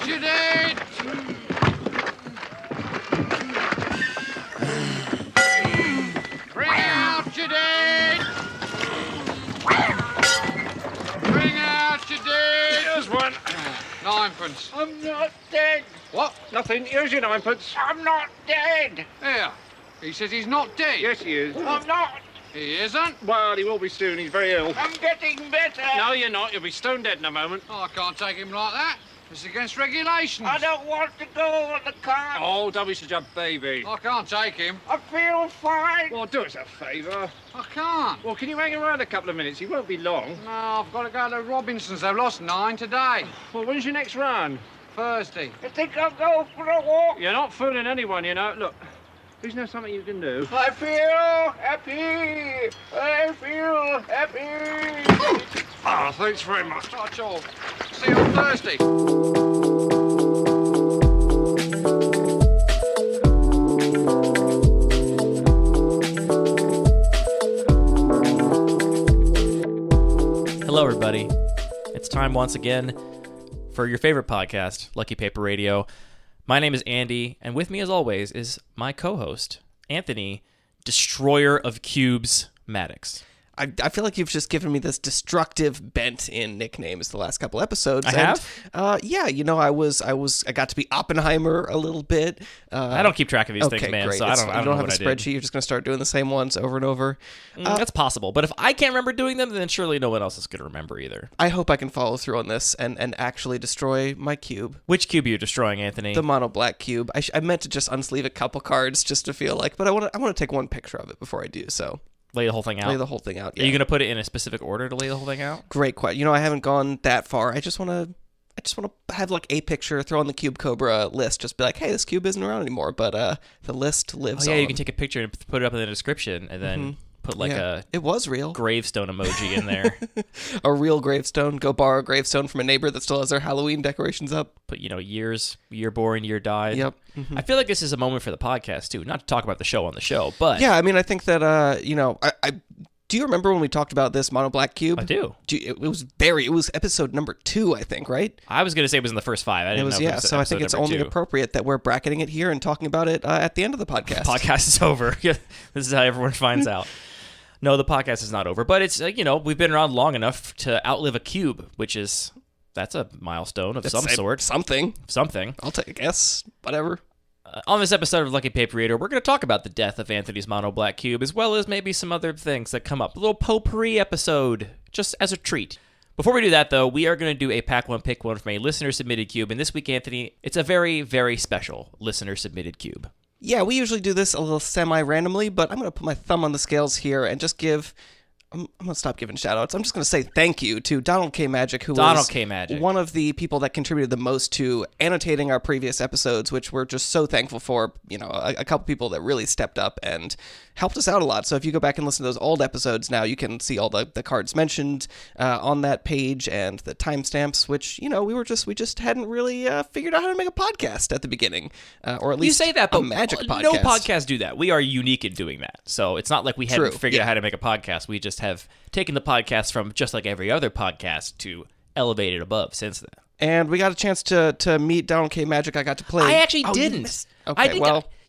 out your dead! Bring out your dead! Bring out your dead! Here's one. Ninepence. I'm not dead. What? Nothing. Here's your ninepence. I'm not dead. Here. He says he's not dead. Yes, he is. I'm not. He isn't? Well, he will be soon. He's very ill. I'm getting better. No, you're not. You'll be stone dead in a moment. Oh, I can't take him like that. It's against regulations. I don't want to go on the car. Oh, don't be such a baby. I can't take him. I feel fine. Well, do us a favour. I can't. Well, can you hang around a couple of minutes? He won't be long. No, I've got to go to Robinson's. They've lost 9 today. Well, when's your next run? Thursday. I think I'll go for a walk. You're not fooling anyone, you know. Look, isn't there something you can do? I feel happy. I feel happy. Ah, thanks very much. That's all. See you on Thursday. Hello, everybody. It's time once again for your favorite podcast, Lucky Paper Radio. My name is Andy, and with me, as always, is my co-host, Anthony, Destroyer of Cubes Maddox. I feel like you've just given me this destructive bent in nicknames the last couple episodes. I have? Yeah, you know, I got to be Oppenheimer a little bit. I don't keep track of these things, man, great. so I don't know have a what I did. spreadsheet. You're just going to start doing the same ones over and over. That's possible, but if I can't remember doing them, then surely no one else is going to remember either. I hope I can follow through on this and actually destroy my cube. Which cube are you destroying, Anthony? The mono black cube. I meant to just unsleeve a couple cards just to feel like, but I want to take one picture of it before I do so. Lay the whole thing out? Lay the whole thing out, yeah. Are you going to put it in a specific order to lay the whole thing out? Great question. You know, I haven't gone that far. I just want to have like a picture, throw on the Cube Cobra list, just be like, hey, this cube isn't around anymore, but the list lives on. You can take a picture and put it up in the description and then put like it was real gravestone emoji in there. A real gravestone. Go borrow a gravestone from a neighbor that still has their Halloween decorations up. Put, year born, year died. Yep. I feel like this is a moment for the podcast too, not to talk about the show on the show, but yeah, I mean, I think that I do you remember when we talked about this mono black cube? I do. It was episode number 2, I think, right? I was going to say it was in the first 5. I didn't know. Yeah, so I think it's only 2. appropriate that we're bracketing it here and talking about it at the end of the podcast. Podcast is over. This is how everyone finds out. No, the podcast is not over, but it's we've been around long enough to outlive a cube, that's a milestone of some sort. Something. I'll take a guess. Whatever. On this episode of Lucky Paper Reader, we're going to talk about the death of Anthony's mono black cube, as well as maybe some other things that come up. A little potpourri episode, just as a treat. Before we do that, though, we are going to do a pack one, pick one from a listener-submitted cube, and this week, Anthony, it's a very, very special listener-submitted cube. Yeah, we usually do this a little semi-randomly, but I'm going to put my thumb on the scales here and just I'm going to stop giving shout-outs. I'm just going to say thank you to Donald K. Magic, who was one of the people that contributed the most to annotating our previous episodes, which we're just so thankful for. A couple people that really stepped up and helped us out a lot. So if you go back and listen to those old episodes now, you can see all the cards mentioned on that page and the timestamps, which, we just hadn't really figured out how to make a podcast at the beginning, or at least you say that, but a magic podcast. No podcasts do that. We are unique in doing that. So it's not like we hadn't figured out how to make a podcast. We just have taken the podcast from just like every other podcast to elevate it above since then. And we got a chance to meet Donald K. Magic. I got to play. I actually didn't.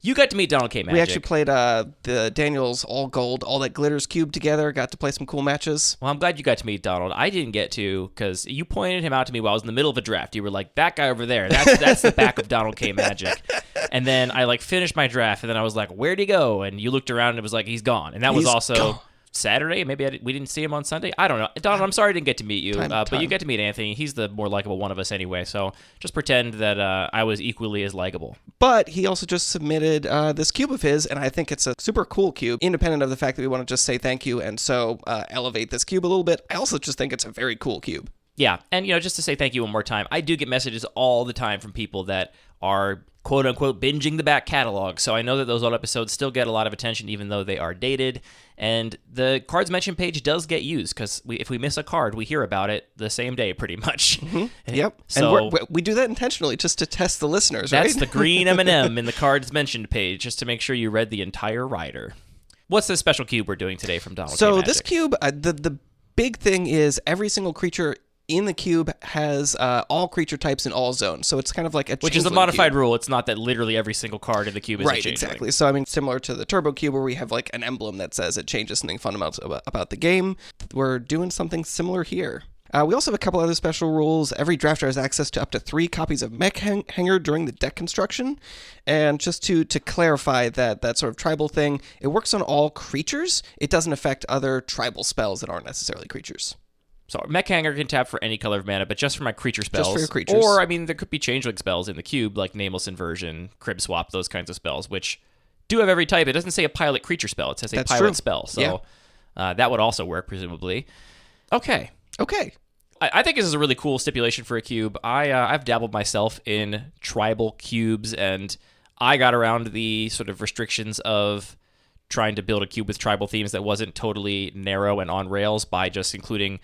You got to meet Donald K. Magic. We actually played the Daniel's All Gold, All That Glitters cube together. Got to play some cool matches. Well, I'm glad you got to meet Donald. I didn't get to because you pointed him out to me while I was in the middle of a draft. You were like, that guy over there, that's the back of Donald K. Magic. And then I finished my draft, and then I was like, where'd he go? And you looked around, and it was like, he's gone. And that was also gone. Saturday. Maybe we didn't see him on Sunday. I don't know. Donald, I'm sorry I didn't get to meet you, but you get to meet Anthony. He's the more likable one of us anyway, so just pretend that I was equally as likable. But he also just submitted this cube of his, and I think it's a super cool cube, independent of the fact that we want to just say thank you and so elevate this cube a little bit. I also just think it's a very cool cube. Yeah, and just to say thank you one more time, I do get messages all the time from people that are quote-unquote binging the back catalog, so I know that those old episodes still get a lot of attention even though they are dated, and the cards mentioned page does get used, because if we miss a card, we hear about it the same day pretty much. Mm-hmm. Yep, so and we do that intentionally just to test the listeners, right? That's the green M&M in the cards mentioned page, just to make sure you read the entire rider. What's this special cube we're doing today from Donald K. So Magic? this cube, the big thing is every single creature in the cube has all creature types in all zones. So it's kind of like a Which is a modified rule. It's not that literally every single card in the cube is a changeling. Right, exactly. So, I mean, similar to the Turbo Cube where we have like an emblem that says it changes something fundamental about the game, we're doing something similar here. We also have a couple other special rules. Every drafter has access to up to 3 copies of Mech Hanger during the deck construction. And just to clarify that sort of tribal thing, it works on all creatures. It doesn't affect other tribal spells that aren't necessarily creatures. So Mech Hanger can tap for any color of mana, but just for my creature spells. Just for your creatures. Or, I mean, there could be changeling spells in the cube, like Nameless Inversion, Crib Swap, those kinds of spells, which do have every type. It doesn't say a pilot creature spell. It says a pilot spell. So that would also work, presumably. Okay. I think this is a really cool stipulation for a cube. I've dabbled myself in tribal cubes, and I got around the sort of restrictions of trying to build a cube with tribal themes that wasn't totally narrow and on rails by just including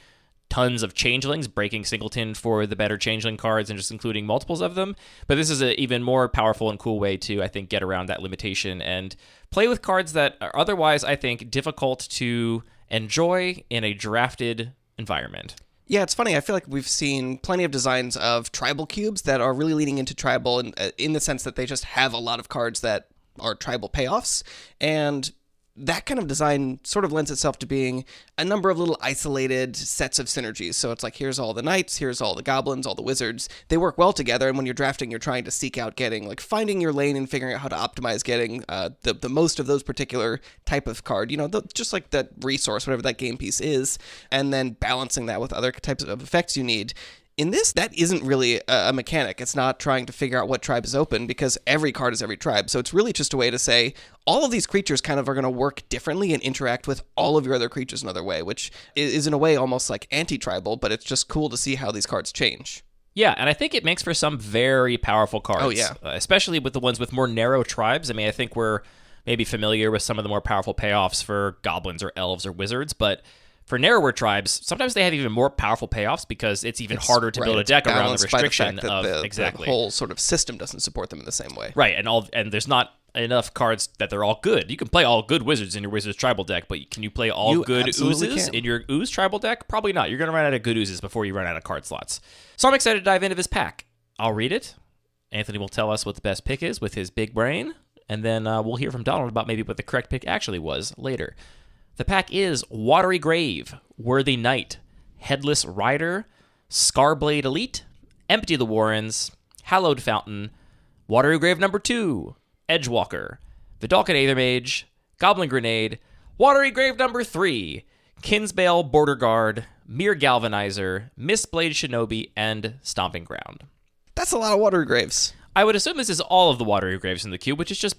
tons of changelings, breaking singleton for the better changeling cards and just including multiples of them. But this is an even more powerful and cool way to, I think, get around that limitation and play with cards that are otherwise, I think, difficult to enjoy in a drafted environment. Yeah, it's funny. I feel like we've seen plenty of designs of tribal cubes that are really leaning into tribal in the sense that they just have a lot of cards that are tribal payoffs. And that kind of design sort of lends itself to being a number of little isolated sets of synergies. So it's like, here's all the knights, here's all the goblins, all the wizards. They work well together, and when you're drafting, you're trying to seek out getting, like, finding your lane and figuring out how to optimize getting the most of those particular type of card, just like that resource, whatever that game piece is, and then balancing that with other types of effects you need. In this, that isn't really a mechanic. It's not trying to figure out what tribe is open because every card is every tribe. So it's really just a way to say all of these creatures kind of are going to work differently and interact with all of your other creatures another way, which is in a way almost like anti-tribal, but it's just cool to see how these cards change. Yeah, and I think it makes for some very powerful cards. Oh, yeah. Especially with the ones with more narrow tribes. I mean, I think we're maybe familiar with some of the more powerful payoffs for goblins or elves or wizards, but for narrower tribes, sometimes they have even more powerful payoffs because it's harder to build a deck around the restriction of the whole sort of system doesn't support them in the same way. Right, and there's not enough cards that they're all good. You can play all good wizards in your wizard's tribal deck, but can you play all good oozes in your ooze tribal deck? Probably not. You're going to run out of good oozes before you run out of card slots. So I'm excited to dive into this pack. I'll read it. Anthony will tell us what the best pick is with his big brain, and then we'll hear from Donald about maybe what the correct pick actually was later. The pack is Watery Grave, Worthy Knight, Headless Rider, Scarblade Elite, Empty the Warrens, Hallowed Fountain, Watery Grave number 2, Edgewalker, Vidalcan Aethermage, Goblin Grenade, Watery Grave number 3, Kinsbale Border Guard, Mere Galvanizer, Mistblade Shinobi, and Stomping Ground. That's a lot of Watery Graves. I would assume this is all of the Watery Graves in the cube, which is just,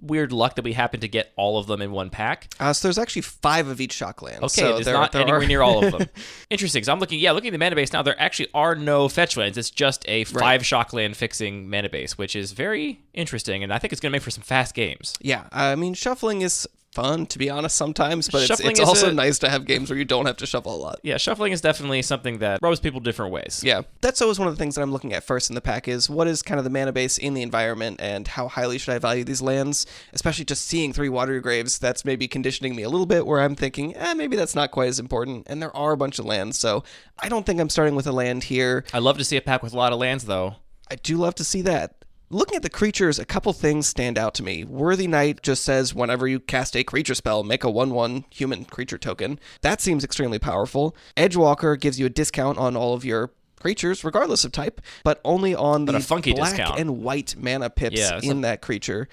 weird luck that we happen to get all of them in one pack. So there's actually 5 of each shockland. Okay, so there's not anywhere near all of them. Interesting, because I'm looking at the mana base now, there actually are no fetch lands. It's just a 5 shockland fixing mana base, which is very interesting, and I think it's going to make for some fast games. Yeah, I mean, shuffling is fun, to be honest, sometimes, but it's also nice to have games where you don't have to shuffle a lot. Yeah, shuffling is definitely something that rubs people different ways. Yeah, that's always one of the things that I'm looking at first in the pack is what is kind of the mana base in the environment and how highly should I value these lands, especially just seeing 3 Watery Graves, that's maybe conditioning me a little bit where I'm thinking, maybe that's not quite as important, and there are a bunch of lands, so I don't think I'm starting with a land here. I love to see a pack with a lot of lands, though. I do love to see that. Looking at the creatures, a couple things stand out to me. Worthy Knight just says whenever you cast a creature spell, make a 1/1 human creature token. That seems extremely powerful. Edgewalker gives you a discount on all of your creatures, regardless of type, but only on the black discount. And white mana pips in that creature.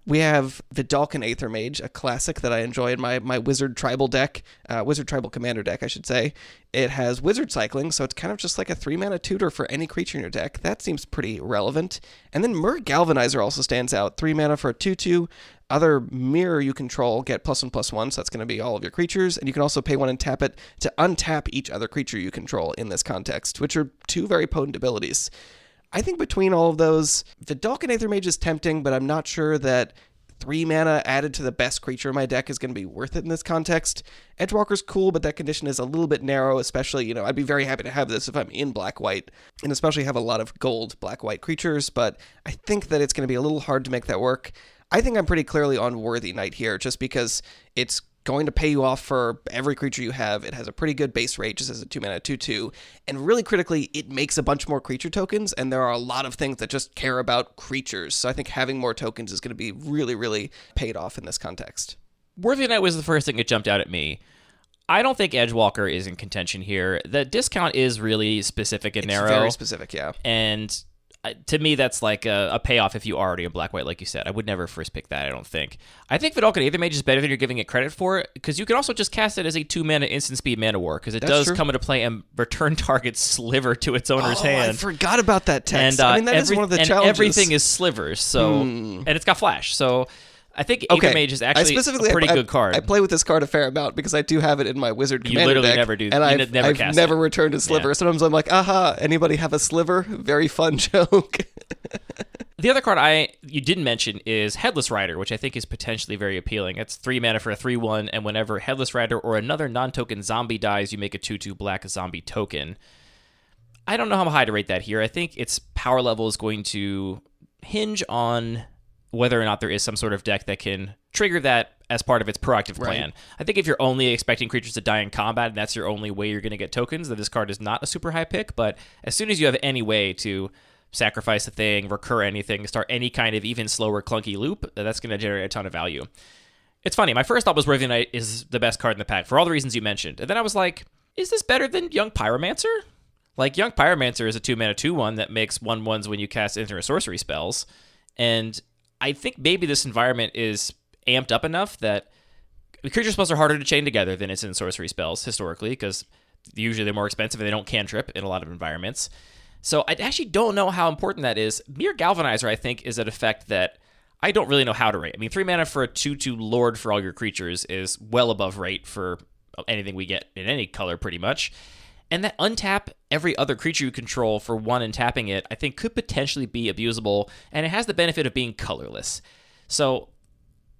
We have Vidalcan Aethermage, a classic that I enjoy in my Wizard Tribal deck, Wizard Tribal Commander deck, I should say. It has Wizard Cycling, so it's kind of just like a 3-mana tutor for any creature in your deck. That seems pretty relevant. And then Mere Galvanizer also stands out. 3 mana for a 2/2. Other mirror you control get +1/+1, so that's going to be all of your creatures. And you can also pay 1 and tap it to untap each other creature you control in this context, which are 2 very potent abilities. I think between all of those, Vidalcan Aethermage is tempting, but I'm not sure that 3 mana added to the best creature in my deck is going to be worth it in this context. Edgewalker's cool, but that condition is a little bit narrow, especially, I'd be very happy to have this if I'm in black-white, and especially have a lot of gold black-white creatures, but I think that it's going to be a little hard to make that work. I think I'm pretty clearly on Worthy Knight here, just because it's going to pay you off for every creature you have. It has a pretty good base rate, just as a 2-mana 2/2. And really critically, it makes a bunch more creature tokens, and there are a lot of things that just care about creatures. So I think having more tokens is going to be really, really paid off in this context. Worthy Knight was the first thing that jumped out at me. I don't think Edgewalker is in contention here. The discount is really specific and narrow. It's very specific, yeah. And to me, that's like a payoff if you are already in black-white, like you said. I would never first pick that, I don't think. I think Vidalcan Aethermage is better than you're giving it credit for, because you can also just cast it as a 2-mana instant speed Mana War, because it does come into play and return target Sliver to its owner's hand. I forgot about that text. And, that is one of the challenges. Everything is slivers, so and it's got flash, so I think Aethermage is actually a pretty good card. I play with this card a fair amount because I do have it in my Wizard Commander literally deck. never do. And I've never it. returned a Sliver. Yeah. Sometimes I'm like, aha, anybody have a Sliver? Very fun joke. The other card you didn't mention is Headless Rider, which I think is potentially very appealing. It's 3 mana for a 3/1, and whenever Headless Rider or another non-token zombie dies, you make a 2/2 black zombie token. I don't know how high to rate that here. I think its power level is going to hinge on whether or not there is some sort of deck that can trigger that as part of its proactive plan. Right. I think if you're only expecting creatures to die in combat and that's your only way you're going to get tokens, then this card is not a super high pick, but as soon as you have any way to sacrifice a thing, recur anything, start any kind of even slower clunky loop, that's going to generate a ton of value. It's funny, my first thought was Worthy Knight is the best card in the pack for all the reasons you mentioned, and then I was like, is this better than Young Pyromancer? Like, Young Pyromancer is a 2-mana 2/1 that makes 1/1s when you cast instant or sorcery spells, and I think maybe this environment is amped up enough that creature spells are harder to chain together than instant sorcery spells historically, because usually they're more expensive and they don't cantrip in a lot of environments. So I actually don't know how important that is. Mere Galvanizer, I think, is an effect that I don't really know how to rate. I mean, 3 mana for a 2/2 Lord for all your creatures is well above rate for anything we get in any color, pretty much. And that untap every other creature you control for 1 and tapping it, I think could potentially be abusable, and it has the benefit of being colorless. So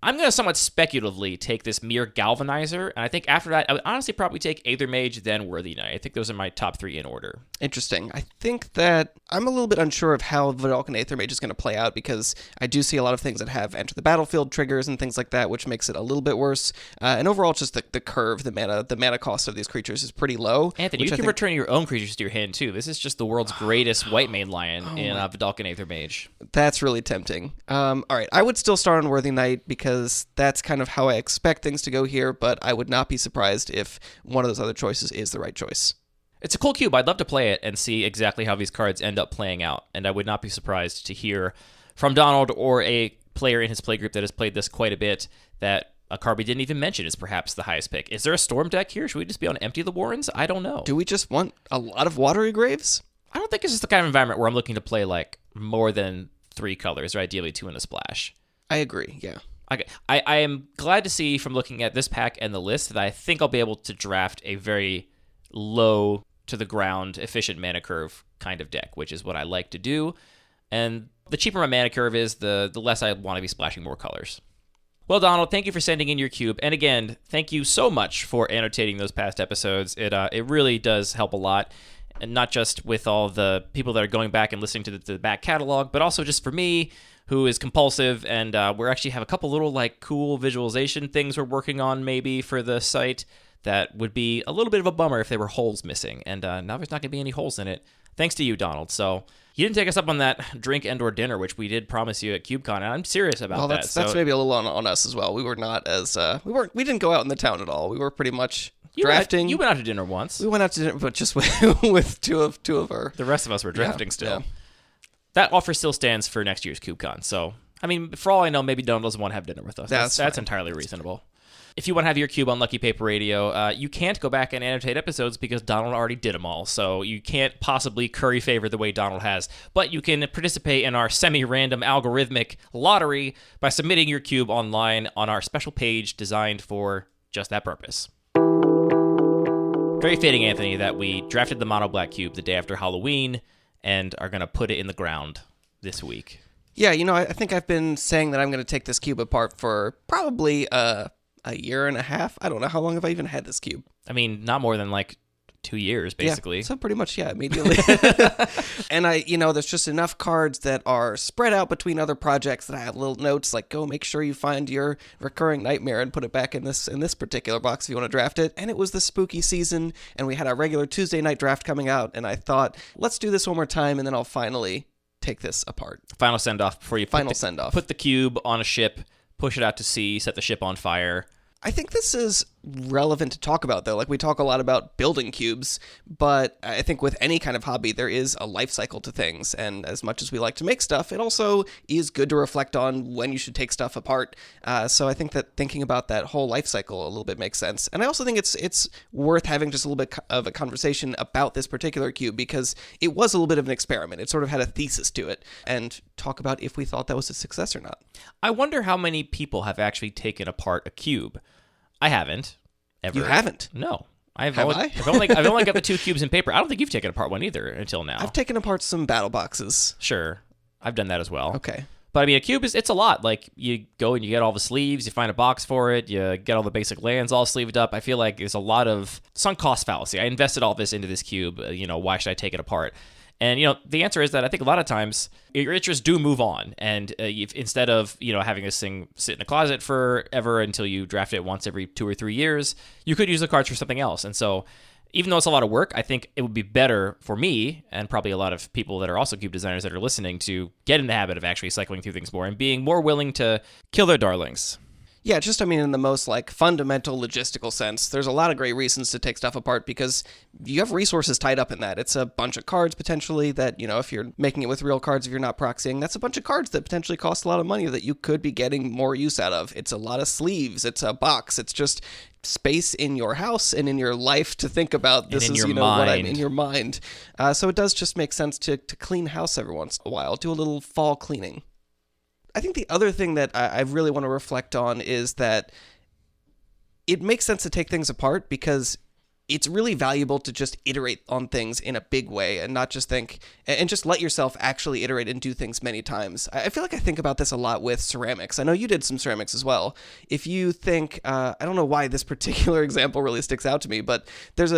I'm going to somewhat speculatively take this Mere Galvanizer, and I think after that, I would honestly probably take Aethermage, then Worthy Knight. I think those are my top 3 in order. Interesting. I think that I'm a little bit unsure of how Vidalcan Aethermage is going to play out, because I do see a lot of things that have enter the battlefield triggers and things like that, which makes it a little bit worse. And overall, just the curve, the mana cost of these creatures is pretty low. Anthony, you can return your own creatures to your hand, too. This is just the world's greatest white main lion in Vidalcan Aethermage. That's really tempting. All right, I would still start on Worthy Knight, because that's kind of how I expect things to go here, but I would not be surprised if one of those other choices is the right choice. It's a cool cube. I'd love to play it and see exactly how these cards end up playing out, and I would not be surprised to hear from Donald or a player in his playgroup that has played this quite a bit that a card we didn't even mention is perhaps the highest pick. Is there a Storm deck here? Should we just be on Empty the Warrens? I don't know. Do we just want a lot of Watery Graves? I don't think this is the kind of environment where I'm looking to play like more than 3 colors, or ideally 2 in a splash. I agree, yeah. Okay. I am glad to see from looking at this pack and the list that I think I'll be able to draft a very low to the ground efficient mana curve kind of deck, which is what I like to do. And the cheaper my mana curve is, the less I want to be splashing more colors. Well, Donald, thank you for sending in your cube. And again, thank you so much for annotating those past episodes. It really does help a lot. And not just with all the people that are going back and listening to the back catalog, but also just for me, who is compulsive, and we actually have a couple little like cool visualization things we're working on maybe for the site that would be a little bit of a bummer if there were holes missing, and now there's not going to be any holes in it, thanks to you, Donald. So you didn't take us up on that drink and or dinner, which we did promise you at CubeCon, and I'm serious about that. That's maybe a little on us as well. We were not as we didn't go out in the town at all. We were pretty much drafting. You went out to dinner once. We went out to dinner, but just with two of our. The rest of us were drafting still. Yeah. That offer still stands for next year's CubeCon. So, I mean, for all I know, maybe Donald doesn't want to have dinner with us. That's entirely reasonable. If you want to have your cube on Lucky Paper Radio, you can't go back and annotate episodes because Donald already did them all. So you can't possibly curry favor the way Donald has. But you can participate in our semi-random algorithmic lottery by submitting your cube online on our special page designed for just that purpose. Very fitting, Anthony, that we drafted the Mono Black Cube the day after Halloween and are going to put it in the ground this week. Yeah, I think I've been saying that I'm going to take this cube apart for probably a year and a half. I don't know. How long have I even had this cube? I mean, not more than like 2 years, basically. Yeah, so pretty much, immediately. And there's just enough cards that are spread out between other projects that I have little notes like, go make sure you find your recurring nightmare and put it back in this particular box if you want to draft it. And it was the spooky season, and we had our regular Tuesday night draft coming out, and I thought, let's do this one more time, and then I'll finally take this apart. Final send-off before you put the cube on a ship, push it out to sea, set the ship on fire. I think this is relevant to talk about, though. Like, we talk a lot about building cubes, but I think with any kind of hobby, there is a life cycle to things. And as much as we like to make stuff, it also is good to reflect on when you should take stuff apart. So I think that thinking about that whole life cycle a little bit makes sense. And I also think it's worth having just a little bit of a conversation about this particular cube, because it was a little bit of an experiment. It sort of had a thesis to it, and talk about if we thought that was a success or not. I wonder how many people have actually taken apart a cube. I haven't, ever. You haven't? No. I've only got the 2 cubes in paper. I don't think you've taken apart one either until now. I've taken apart some battle boxes. Sure. I've done that as well. Okay. But I mean, a cube it's a lot. Like, you go and you get all the sleeves, you find a box for it, you get all the basic lands all sleeved up. I feel like there's a lot of sunk cost fallacy. I invested all this into this cube. Why should I take it apart? And, the answer is that I think a lot of times your interests do move on. And instead of, having this thing sit in a closet forever until you draft it once every 2 or 3 years, you could use the cards for something else. And so even though it's a lot of work, I think it would be better for me, and probably a lot of people that are also cube designers that are listening, to get in the habit of actually cycling through things more and being more willing to kill their darlings. Yeah, in the most fundamental logistical sense, there's a lot of great reasons to take stuff apart, because you have resources tied up in that. It's a bunch of cards potentially that, if you're making it with real cards, if you're not proxying, that's a bunch of cards that potentially cost a lot of money that you could be getting more use out of. It's a lot of sleeves. It's a box. It's just space in your house and in your life to think about. This is, what I'm in your mind. So it does just make sense to clean house every once in a while, do a little fall cleaning. I think the other thing that I really want to reflect on is that it makes sense to take things apart, because it's really valuable to just iterate on things in a big way and not just think, and just let yourself actually iterate and do things many times. I feel like I think about this a lot with ceramics. I know you did some ceramics as well. If you think, I don't know why this particular example really sticks out to me, but there's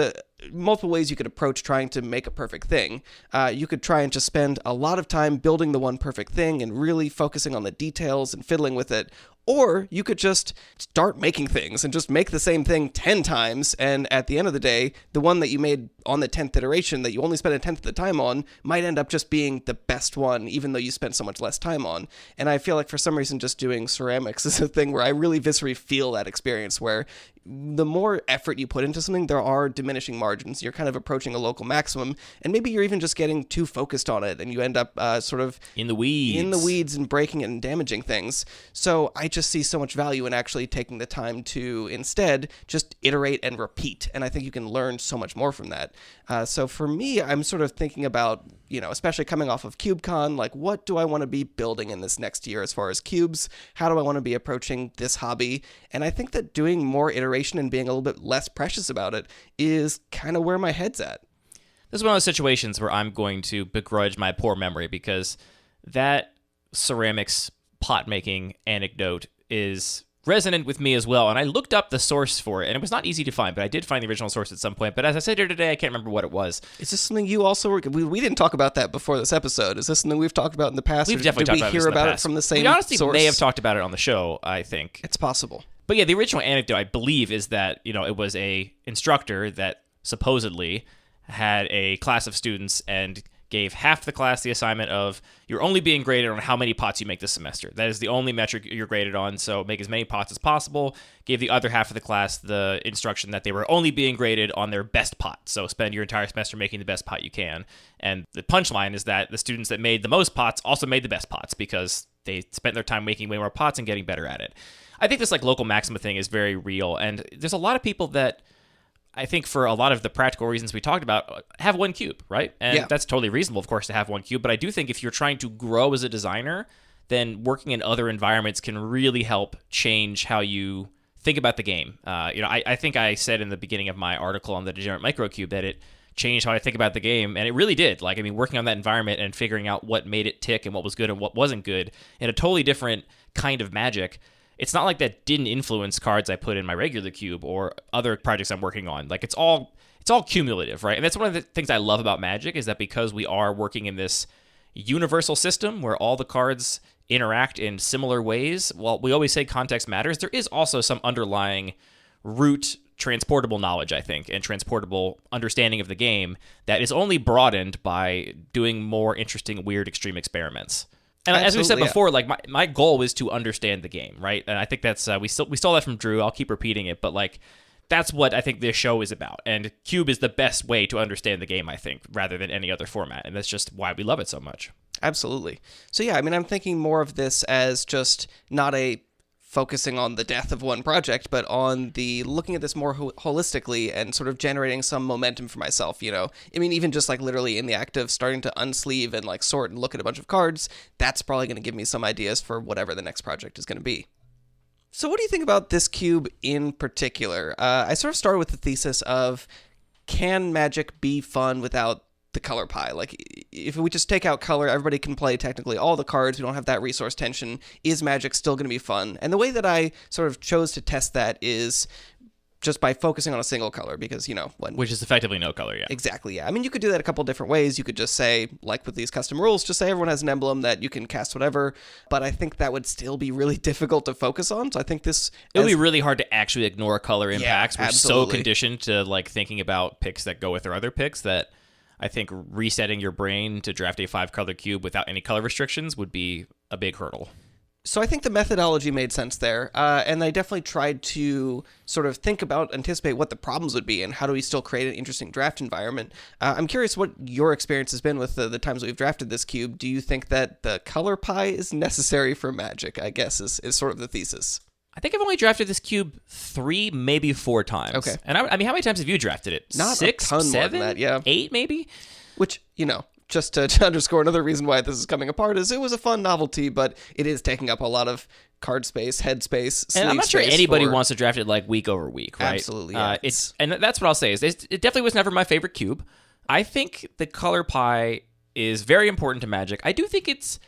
multiple ways you could approach trying to make a perfect thing. You could try and just spend a lot of time building the one perfect thing and really focusing on the details and fiddling with it. Or you could just start making things and just make the same thing 10 times, and at the end of the day, the one that you made on the 10th iteration that you only spent a 10th of the time on might end up just being the best one, even though you spent so much less time on. And I feel like for some reason just doing ceramics is a thing where I really viscerally feel that experience, where the more effort you put into something, there are diminishing margins. You're kind of approaching a local maximum, and maybe you're even just getting too focused on it, and you end up sort of in the weeds and breaking it and damaging things. So I just see so much value in actually taking the time to instead just iterate and repeat, and I think you can learn so much more from that. So for me, I'm sort of thinking about, especially coming off of CubeCon, like, what do I want to be building in this next year as far as cubes? How do I want to be approaching this hobby? And I think that doing more iteration and being a little bit less precious about it is kind of where my head's at. This is one of those situations where I'm going to begrudge my poor memory, because that ceramics pot making anecdote is resonant with me as well, and I looked up the source for it, and it was not easy to find, but I did find the original source at some point. But as I said here today, I can't remember what it was. Is this something you also were... We didn't talk about that before this episode. Is this something we've talked about in the past? We've definitely talked about it in the past. Did we hear about it from the same source? We honestly may have talked about it on the show, I think. It's possible. But yeah, the original anecdote, I believe, is that, it was a instructor that supposedly had a class of students and gave half the class the assignment of, you're only being graded on how many pots you make this semester. That is the only metric you're graded on, so make as many pots as possible. Gave the other half of the class the instruction that they were only being graded on their best pot, so spend your entire semester making the best pot you can. And the punchline is that the students that made the most pots also made the best pots, because they spent their time making way more pots and getting better at it. I think this local maxima thing is very real, and there's a lot of people that, I think for a lot of the practical reasons we talked about, have one cube, right? And that's totally reasonable, of course, to have one cube. But I do think if you're trying to grow as a designer, then working in other environments can really help change how you think about the game. I think I said in the beginning of my article on the Degenerate Microcube that it changed how I think about the game, and it really did. Working on that environment and figuring out what made it tick and what was good and what wasn't good in a totally different kind of Magic. It's not like that didn't influence cards I put in my regular cube or other projects I'm working on. It's all it's all cumulative, right? And that's one of the things I love about Magic is that because we are working in this universal system where all the cards interact in similar ways, while we always say context matters, there is also some underlying root transportable knowledge, I think, and transportable understanding of the game that is only broadened by doing more interesting, weird, extreme experiments. And as we said before, like my goal was to understand the game, right? And I think that's we stole that from Drew. I'll keep repeating it, but like that's what I think this show is about. And Cube is the best way to understand the game, I think, rather than any other format. And that's just why we love it so much. Absolutely. So yeah, I mean, I'm thinking more of this as just not a focusing on the death of one project, but on the looking at this more holistically and sort of generating some momentum for myself, you know? I mean, even just like literally in the act of starting to unsleeve and like sort and look at a bunch of cards, that's probably going to give me some ideas for whatever the next project is going to be. So what do you think about this cube in particular? I sort of started with the thesis of, can Magic be fun without the color pie? Like, if we just take out color, everybody can play technically all the cards. We don't have that resource tension. Is Magic still going to be fun? And the way that I sort of chose to test that is just by focusing on a single color, because, you know, which is effectively no color, yeah. Exactly, yeah. I mean, you could do that a couple different ways. You could just say, like with these custom rules, just say everyone has an emblem that you can cast whatever, but I think that would still be really difficult to focus on. So I think this... It would be really hard to actually ignore color impacts. Yeah, we're so conditioned to, like, thinking about picks that go with our other picks that I think resetting your brain to draft a 5-color cube without any color restrictions would be a big hurdle. So I think the methodology made sense there, and I definitely tried to sort of think about, anticipate what the problems would be, and how do we still create an interesting draft environment. I'm curious what your experience has been with the times we've drafted this cube. Do you think that the color pie is necessary for Magic, I guess, is sort of the thesis? I think I've only drafted this cube 3, maybe 4 times. Okay. And I mean, how many times have you drafted it? Not 6, a ton 7, more than that, yeah. 8, maybe? Which, you know, just to underscore another reason why this is coming apart is it was a fun novelty, but it is taking up a lot of card space, head space, sleeve and I'm not sure space anybody wants to draft it like week over week, right? Absolutely, yeah. And that's what I'll say is it definitely was never my favorite cube. I think the color pie is very important to Magic. I do think it's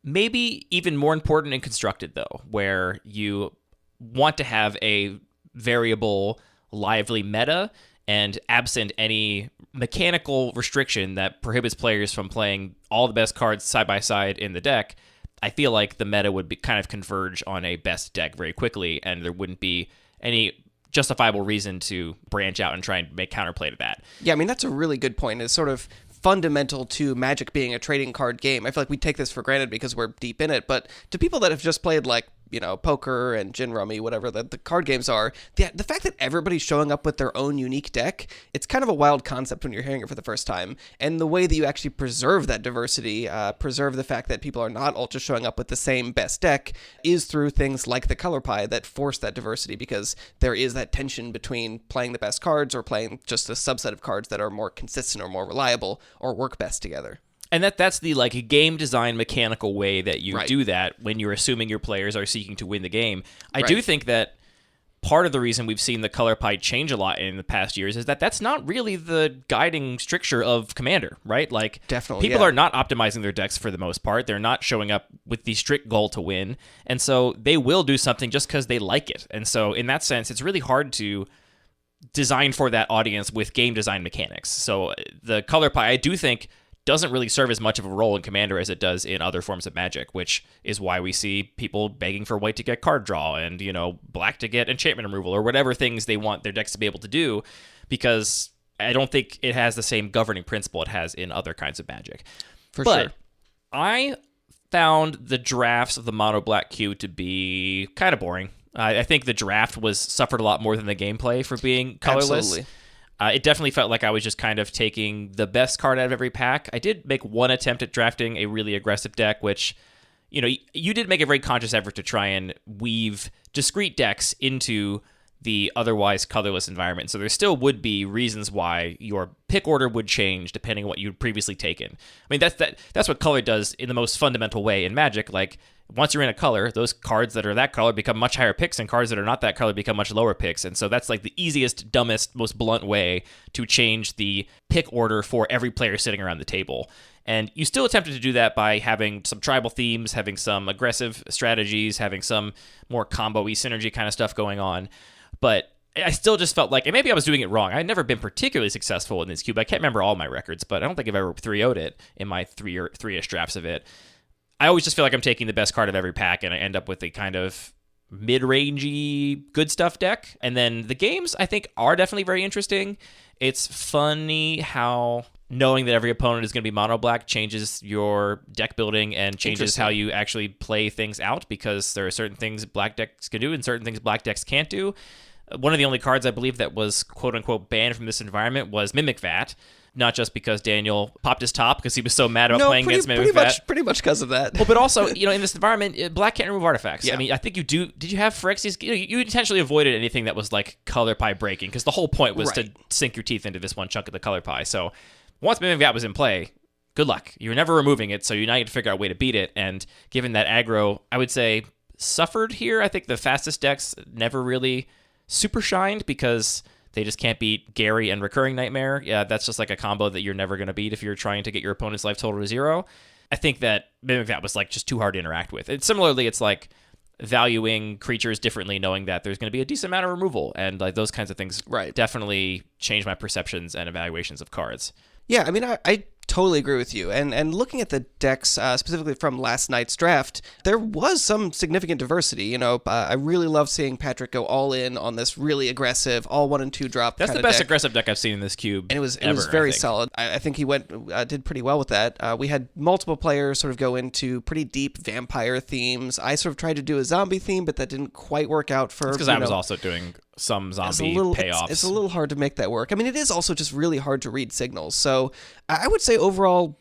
maybe even more important and constructed, though, where you want to have a variable, lively meta, and absent any mechanical restriction that prohibits players from playing all the best cards side by side in the deck, I feel like the meta would be kind of converge on a best deck very quickly, and there wouldn't be any justifiable reason to branch out and try and make counterplay to that. Yeah, I mean, that's a really good point. It's sort of fundamental to Magic being a trading card game. I feel like we take this for granted because we're deep in it, but to people that have just played, like, you know, poker and gin rummy, whatever the card games are, the fact that everybody's showing up with their own unique deck, it's kind of a wild concept when you're hearing it for the first time. And the way that you actually preserve that diversity, preserve the fact that people are not all just showing up with the same best deck, is through things like the color pie that force that diversity, because there is that tension between playing the best cards or playing just a subset of cards that are more consistent or more reliable or work best together. And that's the like game design mechanical way that you Right. do that when you're assuming your players are seeking to win the game. I Right. do think that part of the reason we've seen the color pie change a lot in the past years is that that's not really the guiding stricture of Commander, right? Like, Definitely, people yeah. are not optimizing their decks for the most part. They're not showing up with the strict goal to win. And so they will do something just because they like it. And so in that sense, it's really hard to design for that audience with game design mechanics. So the color pie, I do think, doesn't really serve as much of a role in Commander as it does in other forms of Magic, which is why we see people begging for white to get card draw and, you know, black to get enchantment removal or whatever things they want their decks to be able to do, because I don't think it has the same governing principle it has in other kinds of Magic. For but sure. I found the drafts of the mono black queue to be kind of boring. I think the draft suffered a lot more than the gameplay for being colorless. Absolutely. It definitely felt like I was just kind of taking the best card out of every pack. I did make one attempt at drafting a really aggressive deck, which, you know, you did make a very conscious effort to try and weave discrete decks into the otherwise colorless environment. So there still would be reasons why your pick order would change depending on what you'd previously taken. I mean, that's what color does in the most fundamental way in Magic. Like, once you're in a color, those cards that are that color become much higher picks, and cards that are not that color become much lower picks. And so that's like the easiest, dumbest, most blunt way to change the pick order for every player sitting around the table. And you still attempted to do that by having some tribal themes, having some aggressive strategies, having some more combo-y synergy kind of stuff going on. But I still just felt like, and maybe I was doing it wrong. I'd never been particularly successful in this cube. I can't remember all my records, but I don't think I've ever 3-0'd it in my three-ish drafts of it. I always just feel like I'm taking the best card of every pack, and I end up with a kind of mid-rangey good stuff deck. And then the games, I think, are definitely very interesting. It's funny how knowing that every opponent is going to be mono black changes your deck building and changes how you actually play things out, because there are certain things black decks can do and certain things black decks can't do. One of the only cards I believe that was quote-unquote banned from this environment was Mimic Vat, not just because Daniel popped his top because he was so mad about playing against Mimic Vat. Pretty much because of that. Well, but also, in this environment, black can't remove artifacts. Yeah. I mean, I think you do. Did you have Phyrexian? You intentionally avoided anything that was like color pie breaking, because the whole point was to sink your teeth into this one chunk of the color pie. So once Mimic Vat was in play, good luck. You were never removing it, so you now need to figure out a way to beat it. And given that aggro, I would say, suffered here. I think the fastest decks never really super shined because they just can't beat Gary and Recurring Nightmare. Yeah, that's just like a combo that you're never going to beat if you're trying to get your opponent's life total to 0. I think that Mimic Vat was like just too hard to interact with. And similarly, it's like valuing creatures differently, knowing that there's going to be a decent amount of removal, and like those kinds of things definitely change my perceptions and evaluations of cards. Yeah, I mean, I totally agree with you. And looking at the decks specifically from last night's draft, there was some significant diversity. I really love seeing Patrick go all in on this really aggressive, all 1 and 2 drop. That's the best aggressive deck I've seen in this cube. And it was very solid. I think he did pretty well with that. We had multiple players sort of go into pretty deep vampire themes. I sort of tried to do a zombie theme, but that didn't quite work out for. Because I was also doing some zombie payoffs. It's a little hard to make that work. I mean, it is also just really hard to read signals. So I would say overall,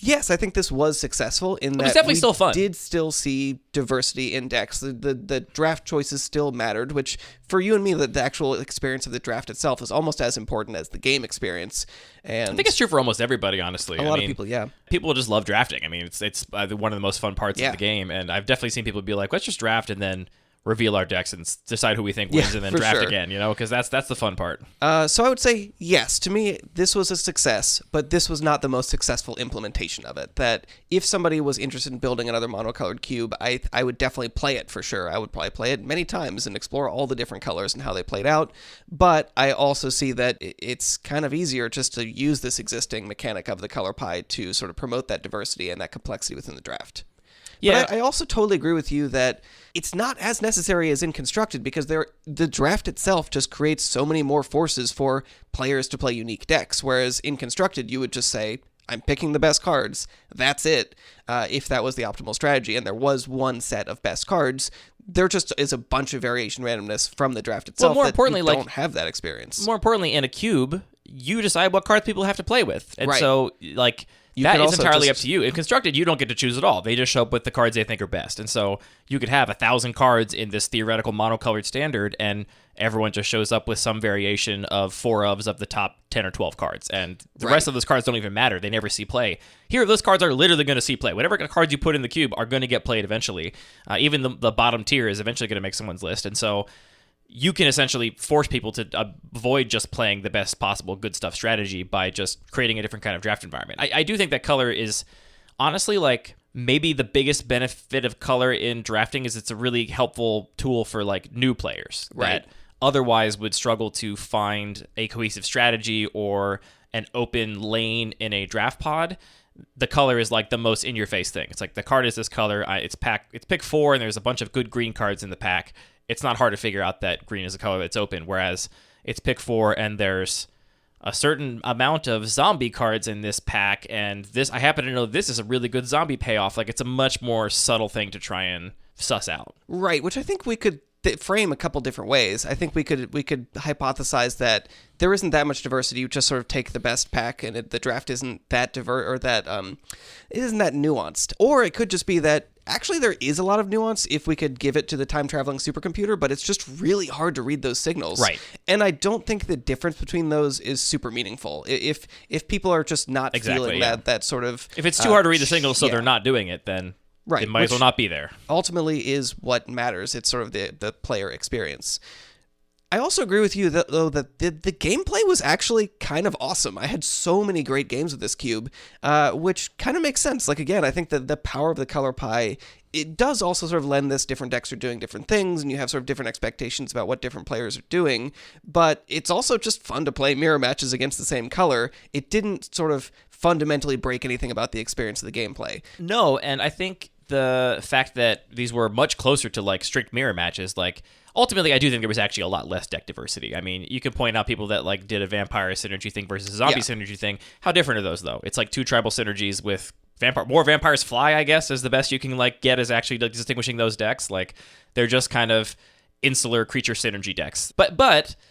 yes, I think this was successful in that it's definitely still fun. Did still see diversity in decks. The draft choices still mattered, which for you and me, the actual experience of the draft itself is almost as important as the game experience. And I think it's true for almost everybody, honestly. A lot of people, yeah. People just love drafting. I mean, it's one of the most fun parts of the game, and I've definitely seen people be like, let's just draft and then reveal our decks and decide who we think wins and then draft again, because that's the fun part. So I would say, yes, to me, this was a success, but this was not the most successful implementation of it. That if somebody was interested in building another monocolored cube, I would definitely play it for sure. I would probably play it many times and explore all the different colors and how they played out. But I also see that it's kind of easier just to use this existing mechanic of the color pie to sort of promote that diversity and that complexity within the draft. Yeah, but I also totally agree with you that it's not as necessary as in Constructed, because the draft itself just creates so many more forces for players to play unique decks, whereas in Constructed you would just say, I'm picking the best cards, that's it, if that was the optimal strategy, and there was one set of best cards. There just is a bunch of variation randomness from the draft itself. Well, more importantly, you don't have that experience. More importantly, in a cube, you decide what cards people have to play with, and so that is entirely up to you. In Constructed, you don't get to choose at all. They just show up with the cards they think are best. And so you could have 1,000 cards in this theoretical monocolored standard, and everyone just shows up with some variation of 4 of the top 10 or 12 cards. And the rest of those cards don't even matter. They never see play. Here, those cards are literally going to see play. Whatever cards you put in the cube are going to get played eventually. Even the bottom tier is eventually going to make someone's list. And so you can essentially force people to avoid just playing the best possible good stuff strategy by just creating a different kind of draft environment. I do think that color is honestly maybe the biggest benefit of color in drafting is it's a really helpful tool for new players that otherwise would struggle to find a cohesive strategy or an open lane in a draft pod. The color is the most in-your-face thing. It's the card is this color. It's pick 4, and there's a bunch of good green cards in the pack. It's not hard to figure out that green is a color that's open, whereas it's pick 4 and there's a certain amount of zombie cards in this pack, and I happen to know this is a really good zombie payoff. It's a much more subtle thing to try and suss out. Right, which I think we could frame a couple different ways. I think we could hypothesize that there isn't that much diversity. You just sort of take the best pack, and the draft isn't that diverse, or that it isn't that nuanced. Or it could just be that actually there is a lot of nuance if we could give it to the time-traveling supercomputer, but it's just really hard to read those signals. Right. And I don't think the difference between those is super meaningful. If people are just not feeling that sort of... If it's too hard to read the signals so they're not doing it, then it might as well not be there. Ultimately is what matters. It's sort of the player experience. I also agree with you that, though, that the gameplay was actually kind of awesome. I had so many great games with this cube, which kind of makes sense. Like, again, I think that the power of the color pie, it does also sort of lend this different decks are doing different things, and you have sort of different expectations about what different players are doing, but it's also just fun to play mirror matches against the same color. It didn't sort of fundamentally break anything about the experience of the gameplay. No, and I think the fact that these were much closer to, like, strict mirror matches, like, ultimately, I do think there was actually a lot less deck diversity. I mean, you can point out people that like did a vampire synergy thing versus a zombie synergy thing. How different are those, though? It's like 2 tribal synergies with more vampires fly, I guess, is the best you can like get is actually like, distinguishing those decks. Like, they're just kind of insular creature synergy decks. But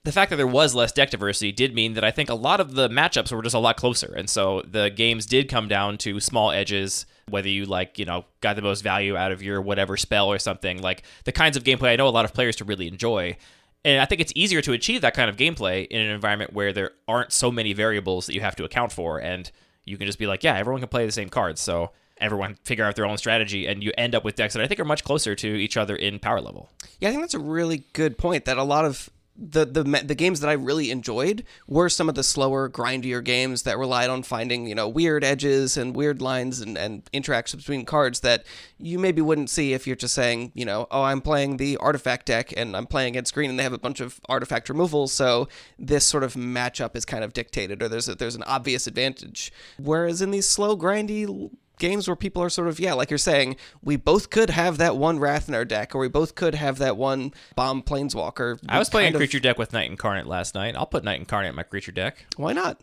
the fact that there was less deck diversity did mean that I think a lot of the matchups were just a lot closer. And so the games did come down to small edges, whether you like, got the most value out of your whatever spell or something, like the kinds of gameplay I know a lot of players to really enjoy. And I think it's easier to achieve that kind of gameplay in an environment where there aren't so many variables that you have to account for. And you can just be like, yeah, everyone can play the same cards. So everyone figure out their own strategy, and you end up with decks that I think are much closer to each other in power level. Yeah, I think that's a really good point, that a lot of the games that I really enjoyed were some of the slower, grindier games that relied on finding, weird edges and weird lines and interactions between cards that you maybe wouldn't see if you're just saying, oh, I'm playing the artifact deck and I'm playing against green and they have a bunch of artifact removals, so this sort of matchup is kind of dictated, or there's an obvious advantage. Whereas in these slow, grindy games where people are sort of, like you're saying, we both could have that one Wrath in our deck, or we both could have that one Bomb Planeswalker. I was playing a creature deck with Knight Incarnate last night. I'll put Knight Incarnate in my creature deck. Why not?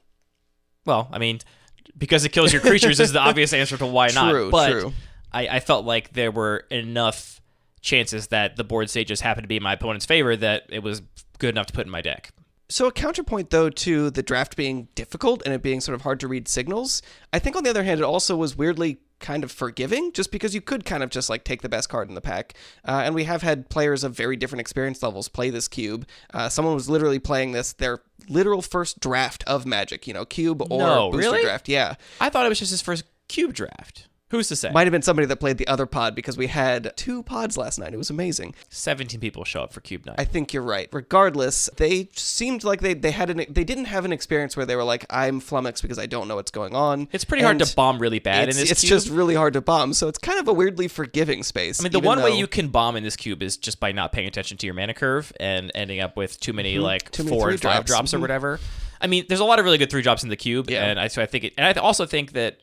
Well, I mean, because it kills your creatures is the obvious answer to why not. True. I felt like there were enough chances that the board stages happened to be in my opponent's favor that it was good enough to put in my deck. So a counterpoint, though, to the draft being difficult and it being sort of hard to read signals, I think, on the other hand, it also was weirdly kind of forgiving, just because you could kind of just like take the best card in the pack. And we have had players of very different experience levels play this cube. Someone was literally playing their literal first draft of Magic, cube or booster draft. Yeah. I thought it was just his first cube draft. Who's to say? Might have been somebody that played the other pod, because we had 2 pods last night. It was amazing. 17 people show up for Cube Night. I think you're right. Regardless, they seemed like they didn't have an experience where they were like, I'm flummoxed because I don't know what's going on. It's pretty hard to bomb really bad in this cube. It's just really hard to bomb, so it's kind of a weirdly forgiving space. I mean, the one way you can bomb in this cube is just by not paying attention to your mana curve and ending up with too many 4 and 5 drops or whatever. I mean, there's a lot of really good 3 drops in the cube, and I also think that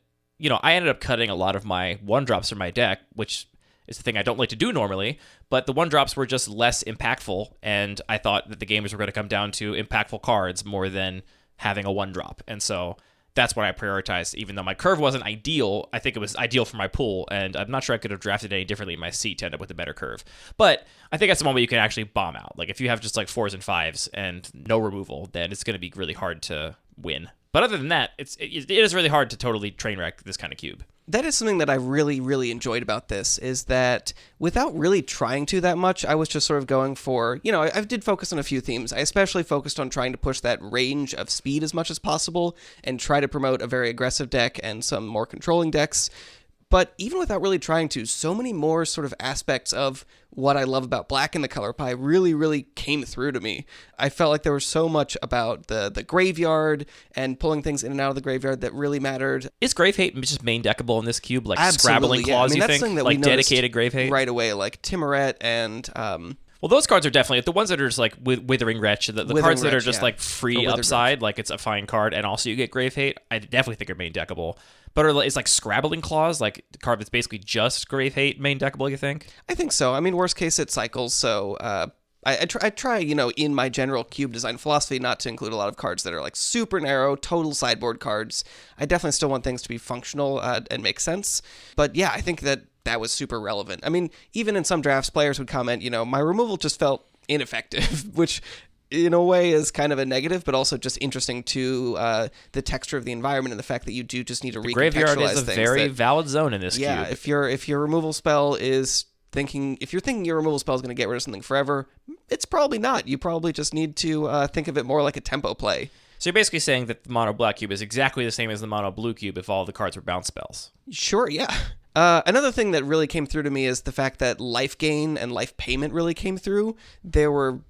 I ended up cutting a lot of my 1-drops from my deck, which is the thing I don't like to do normally, but the 1-drops were just less impactful, and I thought that the games were going to come down to impactful cards more than having a 1-drop. And so that's what I prioritized. Even though my curve wasn't ideal, I think it was ideal for my pool, and I'm not sure I could have drafted any differently in my seat to end up with a better curve. But I think that's the one way you can actually bomb out. Like, if you have just like 4s and 5s and no removal, then it's going to be really hard to win. But other than that, it is really hard to totally train wreck this kind of cube. That is something that I really, really enjoyed about this, is that without really trying to that much, I was just sort of going for, I did focus on a few themes. I especially focused on trying to push that range of speed as much as possible and try to promote a very aggressive deck and some more controlling decks. But even without really trying to, so many more sort of aspects of what I love about Black in the color pie really, really came through to me. I felt like there was so much about the graveyard and pulling things in and out of the graveyard that really mattered. Is Grave Hate just main deckable in this cube? Like Absolutely, Scrabbling Claws, you think? That like dedicated Grave Hate? Right away, like Timuret and... Well, those cards are definitely the ones that are just like Withering Wretch. The cards that are just like free upside, like it's a fine card, and also you get Grave Hate. I definitely think are main deckable. But it's like Scrabbling Claws, like the card that's basically just Grave Hate main deckable. You think? I think so. I mean, worst case it cycles. So I try, in my general cube design philosophy, not to include a lot of cards that are like super narrow, total sideboard cards. I definitely still want things to be functional and make sense. But yeah, I think that was super relevant. I mean, even in some drafts, players would comment, my removal just felt ineffective, which in a way is kind of a negative, but also just interesting to the texture of the environment and the fact that you do just need to recontextualize things. Graveyard is a very valid zone in this cube. Yeah, if your removal spell is if you're thinking your removal spell is going to get rid of something forever, it's probably not. You probably just need to think of it more like a tempo play. So you're basically saying that the mono black cube is exactly the same as the mono blue cube if all the cards were bounce spells. Sure, yeah. Another thing that really came through to me is the fact that life gain and life payment really came through. There were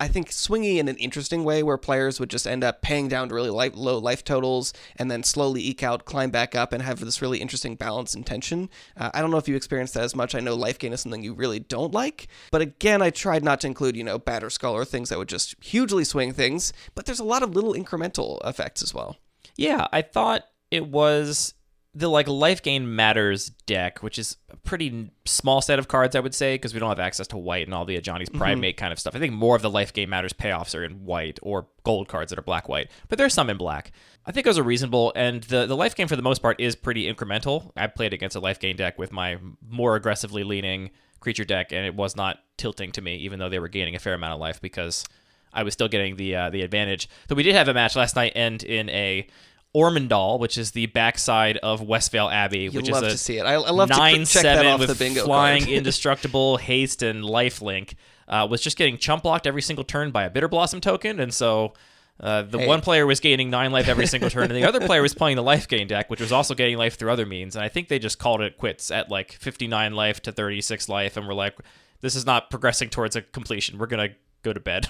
I think, swingy in an interesting way where players would just end up paying down to really low life totals and then slowly eke out, climb back up, and have this really interesting balance and tension. I don't know if you experienced that as much. I know life gain is something you really don't like. But again, I tried not to include, Batter Skull or things that would just hugely swing things. But there's a lot of little incremental effects as well. Yeah, I thought it was the life gain matters deck, which is a pretty small set of cards, I would say, because we don't have access to white and all the Ajani's Primate kind of stuff. I think more of the life gain matters payoffs are in white or gold cards that are black-white, but there's some in black. I think those are reasonable, and the life gain for the most part is pretty incremental. I played against a life gain deck with my more aggressively leaning creature deck, and it was not tilting to me, even though they were gaining a fair amount of life, because I was still getting the advantage. Though we did have a match last night end in a Ormondal, which is the backside of Westvale Abbey, which is to see it. I love 9/7 to check that off with the bingo flying card. indestructible, haste, and lifelink. Was just getting chump blocked every single turn by a Bitter Blossom token, and so one player was gaining 9 life every single turn, and the other player was playing the life gain deck, which was also getting life through other means. And I think they just called it quits at 59 life to 36 life, and we're like, this is not progressing towards a completion. We're gonna go to bed.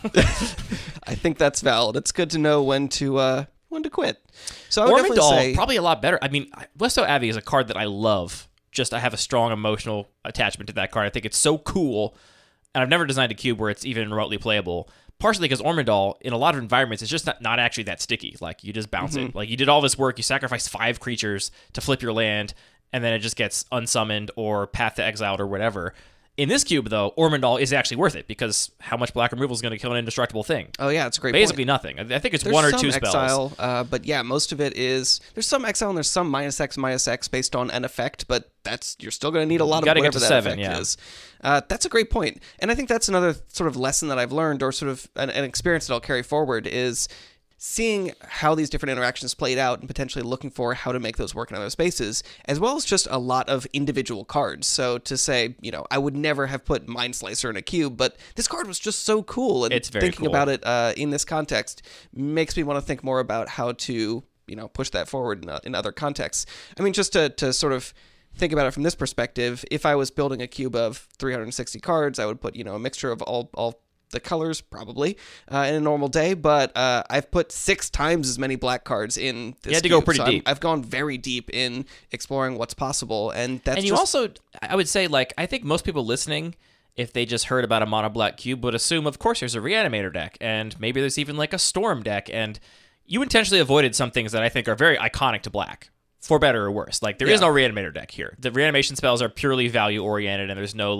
I think that's valid. It's good to know when to quit. So I would definitely say probably a lot better. I mean, Westvale Abbey is a card that I love. I have a strong emotional attachment to that card. I think it's so cool, and I've never designed a cube where it's even remotely playable. Partially because Ormondal, in a lot of environments, is just not actually that sticky. You just bounce it. You did all this work, you sacrifice 5 creatures to flip your land, and then it just gets unsummoned or Path to Exiled or whatever. In this cube, though, Ormondal is actually worth it, because how much black removal is going to kill an indestructible thing? Oh, yeah, it's a great Basically point. nothing. I think it's There's 1 or some 2 spells. exile, but yeah, most of it is... There's some exile and there's some -X based on an effect, but you're still going to need a lot of whatever that 7, effect is. That's a great point. And I think that's another sort of lesson that I've learned, or sort of an experience that I'll carry forward, is seeing how these different interactions played out and potentially looking for how to make those work in other spaces, as well as just a lot of individual cards. So to say, I would never have put Mind Slicer in a cube, but this card was just so cool, and it's very thinking cool about it in this context makes me want to think more about how to, push that forward in other contexts. I mean, just to sort of think about it from this perspective, if I was building a cube of 360 cards, I would put, a mixture of all the colors probably in a normal day, but I've put 6 times as many black cards in this. You had to cube, go pretty deep. I've gone very deep in exploring what's possible, and that's. And you also, I would say, I think most people listening, if they just heard about a mono black cube, would assume, of course, there's a Reanimator deck, and maybe there's even a Storm deck, and you intentionally avoided some things that I think are very iconic to black. For better or worse. There is no Reanimator deck here. The reanimation spells are purely value oriented, and there's no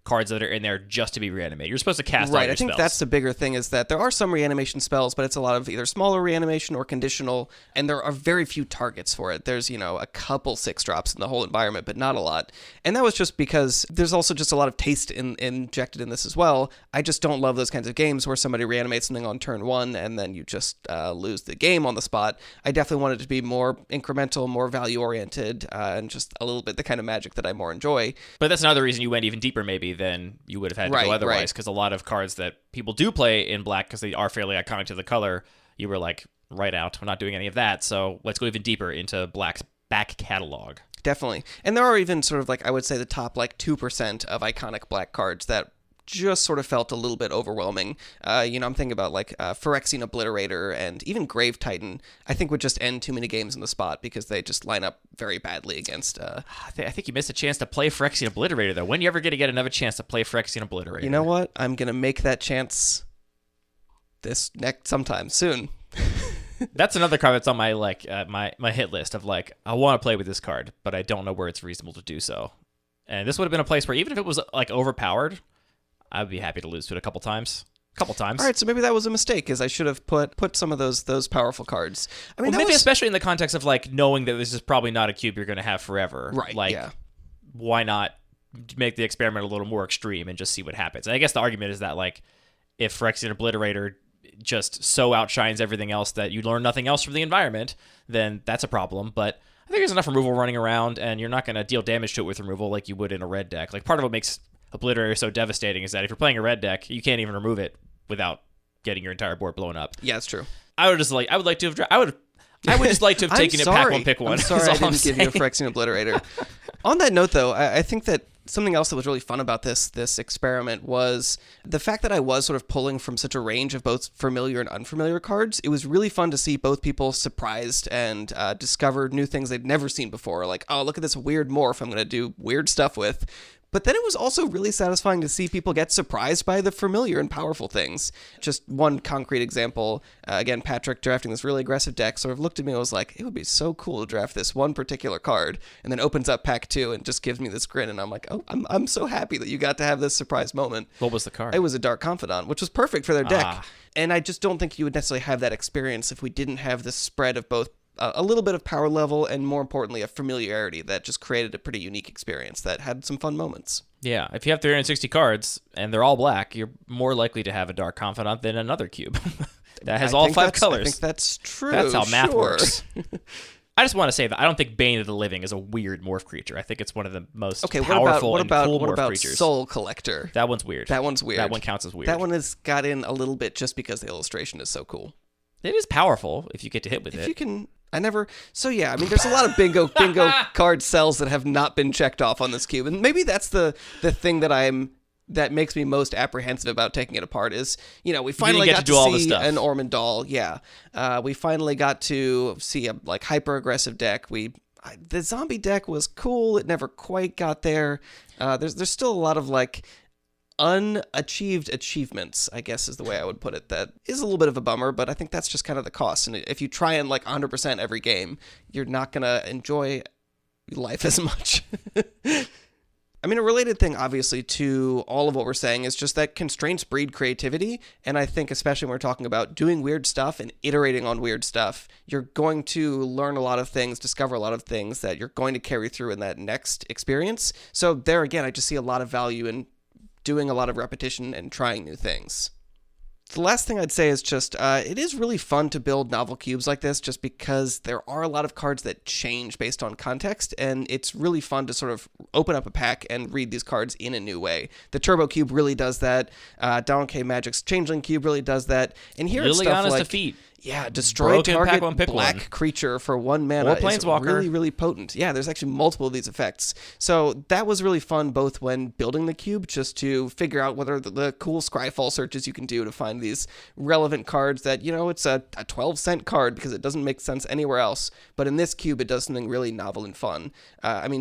cards that are in there just to be reanimated. You're supposed to cast all your spells. I think that's the bigger thing, is that there are some reanimation spells, but it's a lot of either smaller reanimation or conditional, and there are very few targets for it. There's, a couple 6-drops in the whole environment, but not a lot. And that was just because there's also just a lot of taste injected in this as well. I just don't love those kinds of games where somebody reanimates something on turn 1 and then you just lose the game on the spot. I definitely want it to be more incremental, more value-oriented, and just a little bit the kind of magic that I more enjoy. But that's another reason you went even deeper, maybe, than you would have had to go otherwise, because a lot of cards that people do play in black, because they are fairly iconic to the color, you were like, right out, we're not doing any of that, so let's go even deeper into black's back catalog. Definitely. And there are even sort of I would say the top 2% of iconic black cards that just sort of felt a little bit overwhelming. I'm thinking about Phyrexian Obliterator and even Grave Titan. I think would just end too many games in the spot because they just line up very badly against. I think you missed a chance to play Phyrexian Obliterator, though. When are you ever going to get another chance to play Phyrexian Obliterator? You know what? I'm going to make that chance sometime soon. That's another card that's on my my hit list of I want to play with this card, but I don't know where it's reasonable to do so. And this would have been a place where even if it was overpowered, I would be happy to lose to it a couple times. All right, so maybe that was a mistake, is I should have put some of those powerful cards. I mean, maybe especially in the context of knowing that this is probably not a cube you're going to have forever. Right. Why not make the experiment a little more extreme and just see what happens? And I guess the argument is that if Phyrexian Obliterator just so outshines everything else that you learn nothing else from the environment, then that's a problem. But I think there's enough removal running around, and you're not going to deal damage to it with removal like you would in a red deck. Part of what makes Obliterator so devastating is that if you're playing a red deck, you can't even remove it without getting your entire board blown up. Yeah, it's true. I would just like to have taken it pack one, pick one. I'm sorry I didn't give you a Phyrexian Obliterator. On that note, though, I think that something else that was really fun about this experiment was the fact that I was sort of pulling from such a range of both familiar and unfamiliar cards. It was really fun to see both people surprised and discover new things they'd never seen before. Like, oh, look at this weird morph I'm going to do weird stuff with. But then it was also really satisfying to see people get surprised by the familiar and powerful things. Just one concrete example, again, Patrick drafting this really aggressive deck sort of looked at me and was like, it would be so cool to draft this one particular card, and then opens up pack 2 and just gives me this grin, and I'm like, oh, I'm so happy that you got to have this surprise moment. What was the card? It was a Dark Confidant, which was perfect for their deck. And I just don't think you would necessarily have that experience if we didn't have this spread of both a little bit of power level and, more importantly, a familiarity that just created a pretty unique experience that had some fun moments. Yeah, if you have 360 cards and they're all black, you're more likely to have a Dark Confidant than another cube that has all 5 colors. I think that's true. That's how math works. I just want to say that I don't think Bane of the Living is a weird morph creature. I think it's one of the most powerful and cool morph creatures. Soul Collector? That one's weird. That one's weird. That one counts as weird. That one has got in a little bit just because the illustration is so cool. It is powerful if you get to hit with it. If you can... So yeah, I mean, there's a lot of bingo card cells that have not been checked off on this cube, and maybe that's the thing that makes me most apprehensive about taking it apart is, we finally got to see an Ormondal. Yeah, we finally got to see a hyper aggressive deck. The zombie deck was cool. It never quite got there. There's still a lot of unachieved achievements, I guess is the way I would put it. That is a little bit of a bummer, but I think that's just kind of the cost. And if you try and 100% every game, you're not going to enjoy life as much. I mean, a related thing, obviously, to all of what we're saying is just that constraints breed creativity. And I think especially when we're talking about doing weird stuff and iterating on weird stuff, you're going to learn a lot of things, discover a lot of things that you're going to carry through in that next experience. So there again, I just see a lot of value in doing a lot of repetition and trying new things. The last thing I'd say is just, it is really fun to build novel cubes like this just because there are a lot of cards that change based on context, and it's really fun to sort of open up a pack and read these cards in a new way. The Turbo Cube really does that. Donald K. Magic's Changeling Cube really does that. And here it's stuff like... Defeat. Yeah, destroy target black creature for 1 mana is really, really potent. Yeah, there's actually multiple of these effects. So that was really fun, both when building the cube, just to figure out what are the cool Scryfall searches you can do to find these relevant cards that, it's a 12-cent card because it doesn't make sense anywhere else. But in this cube, it does something really novel and fun.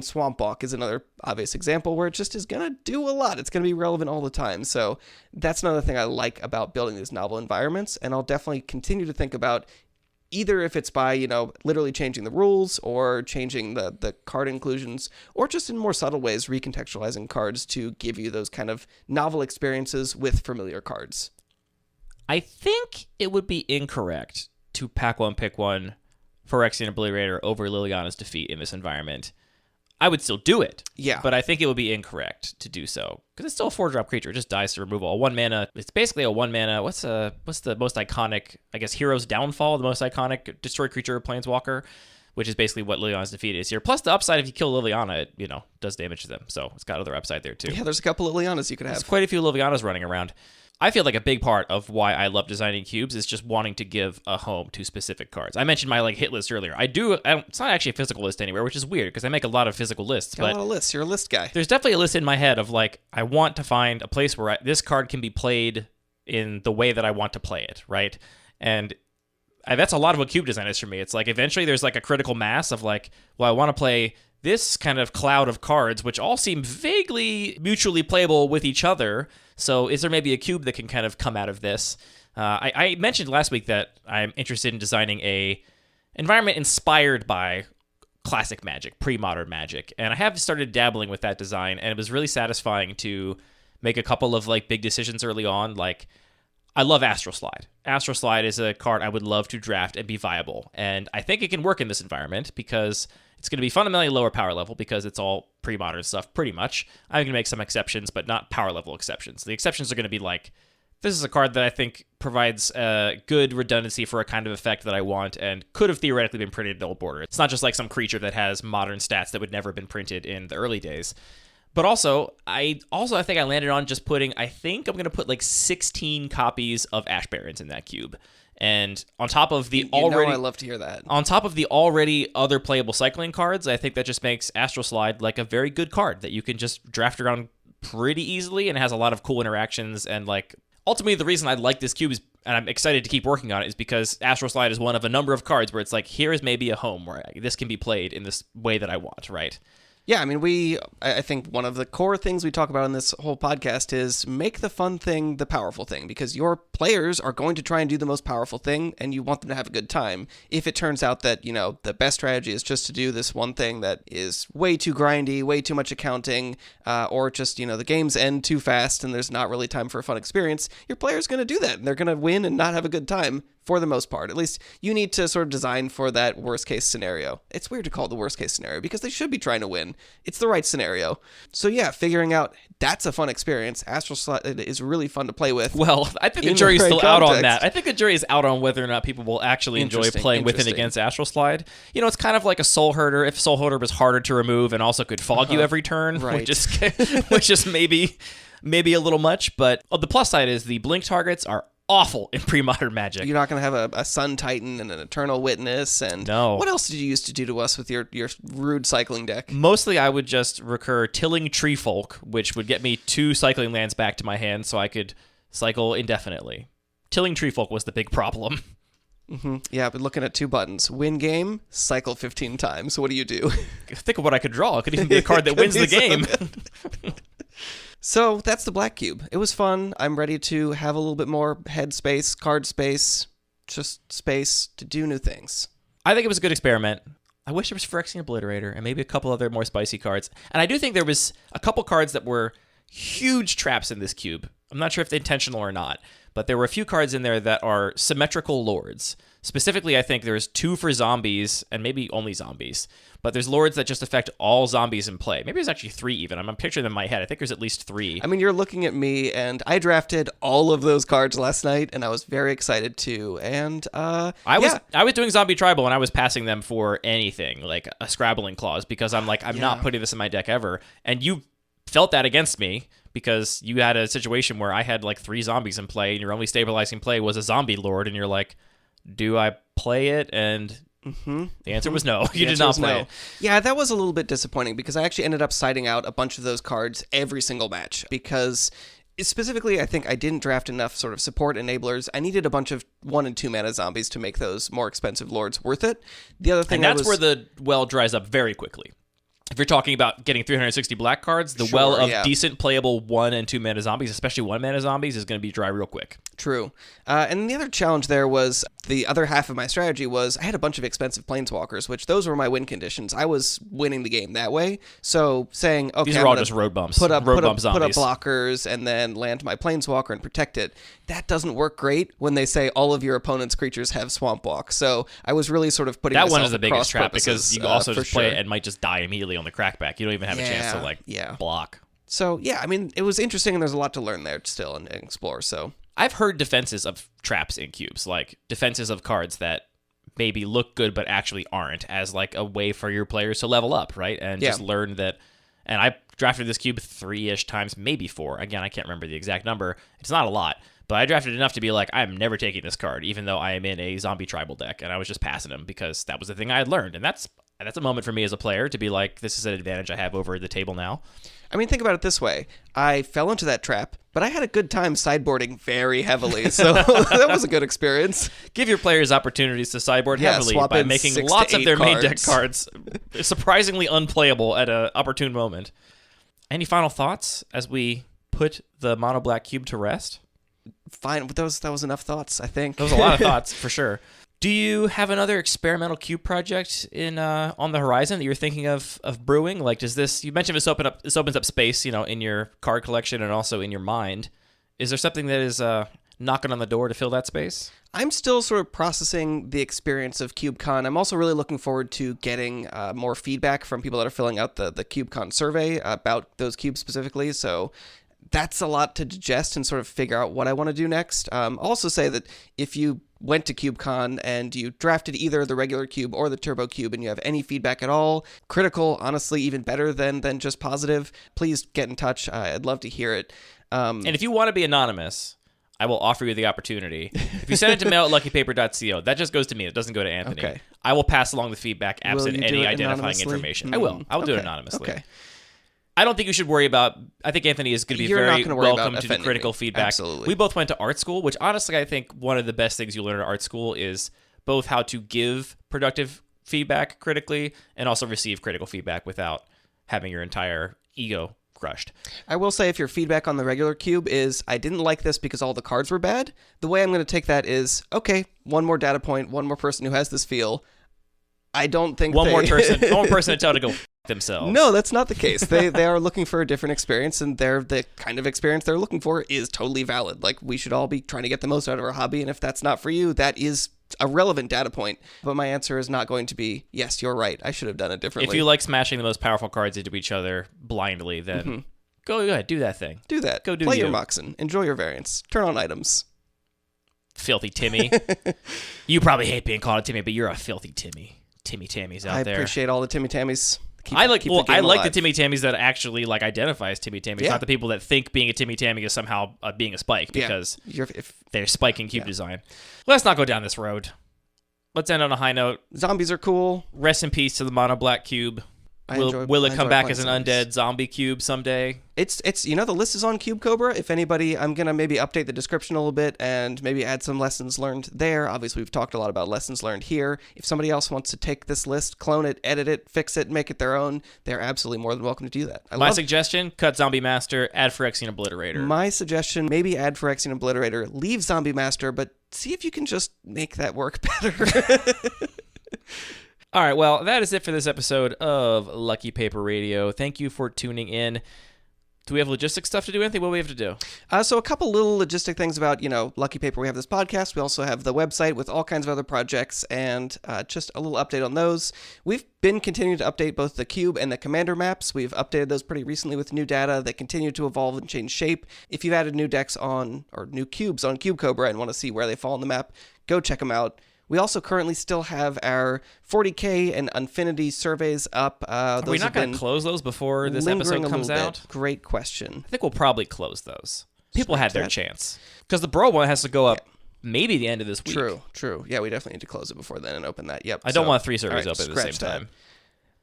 Swamp Walk is another obvious example where it just is going to do a lot. It's going to be relevant all the time. So that's another thing I like about building these novel environments, and I'll definitely continue to think about either if it's by, literally changing the rules or changing the card inclusions, or just in more subtle ways recontextualizing cards to give you those kind of novel experiences with familiar cards. I think it would be incorrect to pack one, pick one Phyrexian Obliterator over Liliana's Defeat in this environment. I would still do it. Yeah. But I think it would be incorrect to do so. Because it's still a 4-drop creature. It just dies to removal. A 1 mana. It's basically a 1 mana. What's the most iconic, I guess, Hero's Downfall, the most iconic destroy creature Planeswalker, which is basically what Liliana's Defeat is here. Plus the upside, if you kill Liliana, it, does damage to them. So it's got other upside there too. Yeah, there's a couple of Lilianas you could have. There's quite a few Lilianas running around. I feel like a big part of why I love designing cubes is just wanting to give a home to specific cards. I mentioned my hit list earlier. It's not actually a physical list anywhere, which is weird because I make a lot of physical lists. Got a lot of lists. You're a list guy. There's definitely a list in my head of I want to find a place where this card can be played in the way that I want to play it, right? And that's a lot of what cube design is for me. It's eventually there's a critical mass of I want to play this kind of cloud of cards, which all seem vaguely mutually playable with each other. So is there maybe a cube that can kind of come out of this? I mentioned last week that I'm interested in designing a environment inspired by classic Magic, pre-modern Magic. And I have started dabbling with that design, and it was really satisfying to make a couple of big decisions early on. I love Astral Slide. Astral Slide is a card I would love to draft and be viable. And I think it can work in this environment because it's going to be fundamentally lower power level because it's all pre-modern stuff, pretty much. I'm going to make some exceptions, but not power level exceptions. The exceptions are going to be this is a card that I think provides good redundancy for a kind of effect that I want and could have theoretically been printed in Old Border. It's not just some creature that has modern stats that would never have been printed in the early days. But I think I landed on just putting, I think I'm going to put 16 copies of Ash Barons in that cube. And on top of the I love to hear that. On top of the already other playable cycling cards, I think that just makes Astral Slide like a very good card that you can just draft around pretty easily, and it has a lot of cool interactions. And like ultimately, the reason I like this cube is, and I'm excited to keep working on it, is because Astral Slide is one of a number of cards where it's like, here is maybe a home where this can be played in this way that I want, right? Yeah, I mean, I think one of the core things we talk about in this whole podcast is make the fun thing the powerful thing, because your players are going to try and do the most powerful thing, and you want them to have a good time. If it turns out that, the best strategy is just to do this one thing that is way too grindy, way too much accounting, or just, the games end too fast and there's not really time for a fun experience, your player's going to do that, and they're going to win and not have a good time. For the most part. At least you need to sort of design for that worst case scenario. It's weird to call it the worst case scenario because they should be trying to win. It's the right scenario. So yeah, figuring out that's a fun experience. Astral Slide is really fun to play with. Well, I think the jury's still out on that. I think the jury is out on whether or not people will actually enjoy playing with and against Astral Slide. It's kind of like a Soul Herder. If Soul Herder was harder to remove and also could fog you every turn, right. which is maybe a little much. But the plus side is the blink targets are awful in pre-modern Magic. You're not going to have a Sun Titan and an Eternal Witness, and no. What else did you used to do to us with your rude cycling deck? Mostly I would just recur Tilling Tree Folk, which would get me 2 cycling lands back to my hand so I could cycle indefinitely. Tilling Tree Folk was the big problem. Mm-hmm. Yeah, but looking at 2 buttons. Win game, cycle 15 times. What do you do? Think of what I could draw. It could even be a card that wins the game. So that's the Black Cube. It was fun. I'm ready to have a little bit more head space, card space, just space to do new things. I think it was a good experiment. I wish there was Phyrexian Obliterator and maybe a couple other more spicy cards. And I do think there was a couple cards that were huge traps in this cube. I'm not sure if they're intentional or not, but there were a few cards in there that are symmetrical lords. Specifically, I think there's 2 for zombies and maybe only zombies. But there's lords that just affect all zombies in play. Maybe there's actually 3 even. I'm picturing them in my head. I think there's at least 3. I mean, you're looking at me, and I drafted all of those cards last night, and I was very excited too. And I was doing Zombie Tribal, and I was passing them for anything, like a Scrabbling Clause, because I'm like, I'm not putting this in my deck ever. And you felt that against me, because you had a situation where I had like 3 zombies in play, and your only stabilizing play was a zombie lord, and you're like, do I play it? And the answer was no. You did not play it. Yeah, that was a little bit disappointing because I actually ended up siding out a bunch of those cards every single match because specifically I think I didn't draft enough sort of support enablers. I needed a bunch of 1 and 2 mana zombies to make those more expensive lords worth it. The other thing, and that's where the well dries up very quickly. If you're talking about getting 360 black cards, the well of decent playable 1 and 2 mana zombies, especially 1 mana zombies, is going to be dry real quick. True. And the other challenge there was, the other half of my strategy was, I had a bunch of expensive planeswalkers, which those were my win conditions. I was winning the game that way. So saying, okay, these are all just road bumps. Put up blockers and then land my planeswalker and protect it. That doesn't work great when they say all of your opponent's creatures have swamp walk. So I was really sort of putting that one is the biggest trap because you also just play it and might just die immediately on the crackback. You don't even have a chance to block. So yeah, I mean, it was interesting and there's a lot to learn there still and explore. So I've heard defenses of traps in cubes, like defenses of cards that maybe look good but actually aren't, as like a way for your players to level up, right? And just learn that. And I drafted this cube 3-ish times, maybe 4. Again, I can't remember the exact number. It's not a lot. But I drafted enough to be like, I'm never taking this card, even though I am in a zombie tribal deck. And I was just passing them because that was the thing I had learned. And that's a moment for me as a player to be like, this is an advantage I have over the table now. I mean, think about it this way. I fell into that trap, but I had a good time sideboarding very heavily, so that was a good experience. Give your players opportunities to sideboard heavily by making lots of their main deck cards surprisingly unplayable at an opportune moment. Any final thoughts as we put the mono black cube to rest? Fine, that was enough thoughts, I think. That was a lot of thoughts, for sure. Do you have another experimental cube project in on the horizon that you're thinking of brewing? Like, does this? You mentioned this opens up space, in your card collection and also in your mind. Is there something that is knocking on the door to fill that space? I'm still sort of processing the experience of CubeCon. I'm also really looking forward to getting more feedback from people that are filling out the CubeCon survey about those cubes specifically. So that's a lot to digest and sort of figure out what I want to do next. I'll also say that if you went to CubeCon and you drafted either the regular cube or the turbo cube and you have any feedback at all, critical, honestly, even better than just positive, please get in touch. I'd love to hear it. And if you want to be anonymous, I will offer you the opportunity. If you send it to mail at luckypaper.co, that just goes to me. It doesn't go to Anthony. Okay. I will pass along the feedback absent any identifying anonymously? information. I will. I'll do it anonymously. Okay. I don't think you should worry about... I think Anthony is going to be You're not very gonna worry welcome about to the offending critical me. feedback. Absolutely. We both went to art school, which honestly I think one of the best things you learn at art school is both how to give productive feedback critically and also receive critical feedback without having your entire ego crushed. I will say if your feedback on the regular cube is, I didn't like this because all the cards were bad, the way I'm going to take that is, okay, one more data point, one more person who has this feel. I don't think one more person to tell to go f- themselves. No, that's not the case. They are looking for a different experience, and the kind of experience they're looking for is totally valid. Like, we should all be trying to get the most out of our hobby, and if that's not for you, that is a relevant data point. But my answer is not going to be, yes, you're right, I should have done it differently. If you like smashing the most powerful cards into each other blindly, then go ahead, do that thing. Do that. Go do Play you. your Moxen. Enjoy your variants. Turn on items. Filthy Timmy. You probably hate being called a Timmy, but you're a filthy Timmy. Timmy Tammys out there. I appreciate all the Timmy Tammies. I like the Timmy Tammies that actually like identify as Timmy Tammies, not the people that think being a Timmy Tammy is somehow being a spike because they're spiking cube design. Let's not go down this road. Let's end on a high note. Zombies are cool. Rest in peace to the mono black cube. Will it come back as an undead zombie cube someday? It's the list is on Cube Cobra. If anybody, I'm gonna maybe update the description a little bit and maybe add some lessons learned there. Obviously, we've talked a lot about lessons learned here. If somebody else wants to take this list, clone it, edit it, fix it, make it their own, they're absolutely more than welcome to do that. My suggestion: cut Zombie Master, add Phyrexian Obliterator. My suggestion: maybe add Phyrexian Obliterator, leave Zombie Master, but see if you can just make that work better. All right, well, that is it for this episode of Lucky Paper Radio. Thank you for tuning in. Do we have logistic stuff to do? Anything? What do we have to do? So a couple little logistic things about, Lucky Paper. We have this podcast. We also have the website with all kinds of other projects and just a little update on those. We've been continuing to update both the cube and the commander maps. We've updated those pretty recently with new data that continue to evolve and change shape. If you've added new decks or new cubes on Cube Cobra and want to see where they fall on the map, go check them out. We also currently still have our 40K and Infinity surveys up. Are we not going to close those before this episode comes out? Great question. I think we'll probably close those. People had their chance. Because the Bro one has to go up maybe the end of this week. True. Yeah, we definitely need to close it before then and open that. Yep. I don't want 3 surveys open at the same time.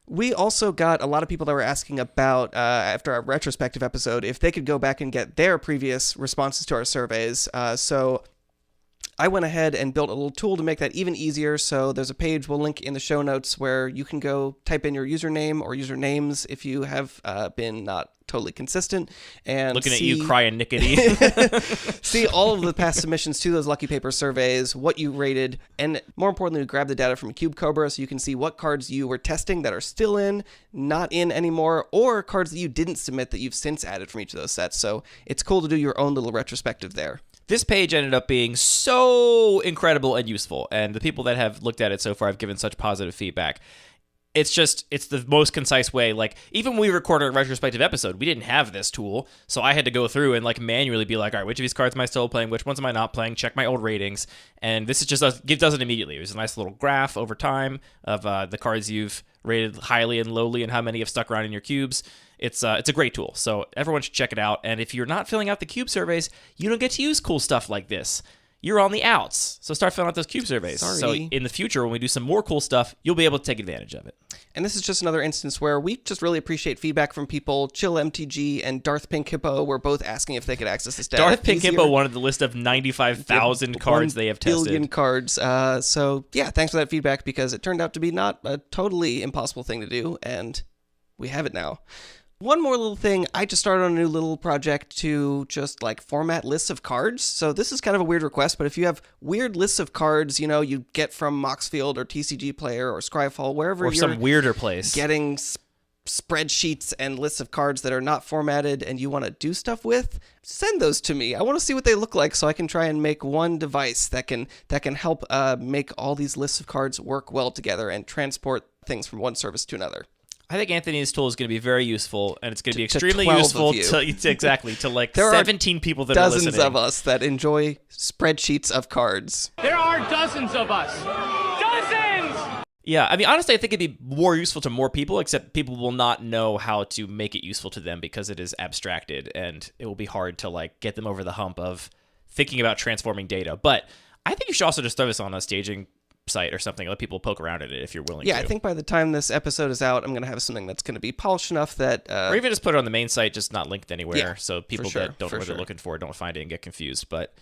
We also got a lot of people that were asking about, after our retrospective episode, if they could go back and get their previous responses to our surveys. So I went ahead and built a little tool to make that even easier. So there's a page we'll link in the show notes where you can go type in your username or usernames if you have been not totally consistent. And looking at you crying nickety. See all of the past submissions to those Lucky Paper surveys, what you rated, and more importantly, grab the data from Cube Cobra so you can see what cards you were testing that are still in, not in anymore, or cards that you didn't submit that you've since added from each of those sets. So it's cool to do your own little retrospective there. This page ended up being so incredible and useful, and the people that have looked at it so far have given such positive feedback. It's the most concise way. Like, even when we recorded a retrospective episode, we didn't have this tool, so I had to go through and manually be like, all right, which of these cards am I still playing? Which ones am I not playing? Check my old ratings, and this is just does it immediately. There's a nice little graph over time of the cards you've rated highly and lowly and how many have stuck around in your cubes. It's a great tool, so everyone should check it out. And if you're not filling out the cube surveys, you don't get to use cool stuff like this. You're on the outs, so start filling out those cube surveys. Sorry. So in the future, when we do some more cool stuff, you'll be able to take advantage of it. And this is just another instance where we just really appreciate feedback from people. Chill MTG and Darth Pink Hippo were both asking if they could access this data. Darth Pink Hippo wanted the list of 95,000 cards they have tested. 1 billion cards. So yeah, thanks for that feedback because it turned out to be not a totally impossible thing to do, and we have it now. One more little thing, I just started on a new little project to just format lists of cards. So this is kind of a weird request, but if you have weird lists of cards, you get from Moxfield or TCG Player or Scryfall, wherever or you're some weirder place, getting spreadsheets and lists of cards that are not formatted and you want to do stuff with, send those to me. I want to see what they look like so I can try and make one device that can help make all these lists of cards work well together and transport things from one service to another. I think Anthony's tool is going to be very useful, and it's going to be extremely useful to 17 people that are listening. Dozens of us that enjoy spreadsheets of cards. There are dozens of us. Dozens! Yeah, I mean, honestly, I think it'd be more useful to more people, except people will not know how to make it useful to them because it is abstracted, and it will be hard to get them over the hump of thinking about transforming data. But I think you should also just throw this on a staging site or something. Let people poke around at it if you're willing to. Yeah, I think by the time this episode is out, I'm going to have something that's going to be polished enough that... or even just put it on the main site, just not linked anywhere, Yeah, so people sure, that don't know for what they're sure. looking for don't find it and get confused. But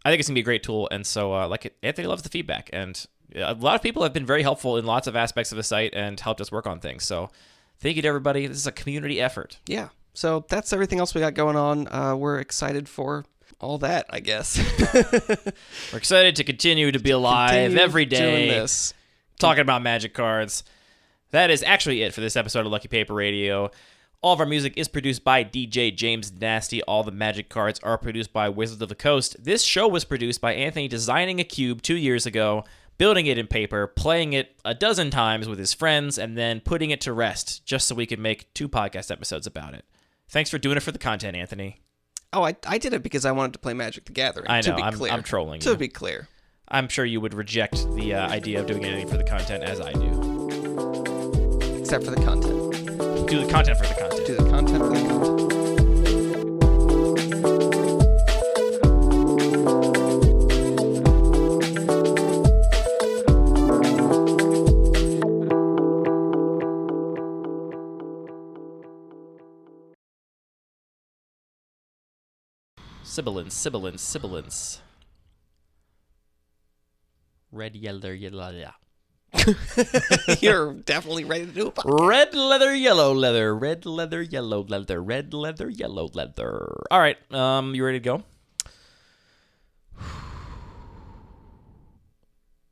I think it's going to be a great tool, and so Anthony loves the feedback, and a lot of people have been very helpful in lots of aspects of the site and helped us work on things. So thank you to everybody. This is a community effort. Yeah, so that's everything else we got going on. We're excited for all that, I guess. We're excited to continue to be alive every day, doing this. talking about magic cards. That is actually it for this episode of Lucky Paper Radio. All of our music is produced by DJ James Nasty. All the magic cards are produced by Wizards of the Coast. This show was produced by Anthony designing a cube 2 years ago, building it in paper, playing it a dozen times with his friends, and then putting it to rest just so we could make 2 podcast episodes about it. Thanks for doing it for the content, Anthony. Oh, I did it because I wanted to play Magic the Gathering. I know, to be clear. I'm trolling you. To be clear. I'm sure you would reject the idea of doing anything for the content as I do. Except for the content. Do the content for the content. Do the content for the content. Sibilance. Red, yellow, yellow. You're definitely ready to do a podcast. Red leather, yellow leather. Red leather, yellow leather. Red leather, yellow leather. All right, you ready to go?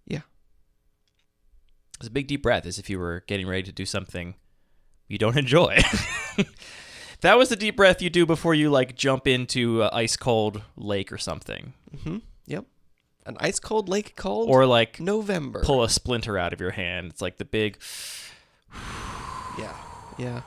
Yeah. It's a big deep breath, as if you were getting ready to do something you don't enjoy. That was the deep breath you do before you jump into an ice cold lake or something. Mm-hmm. Yep. An ice cold lake cold. Or November. pull a splinter out of your hand. It's like the big. Yeah.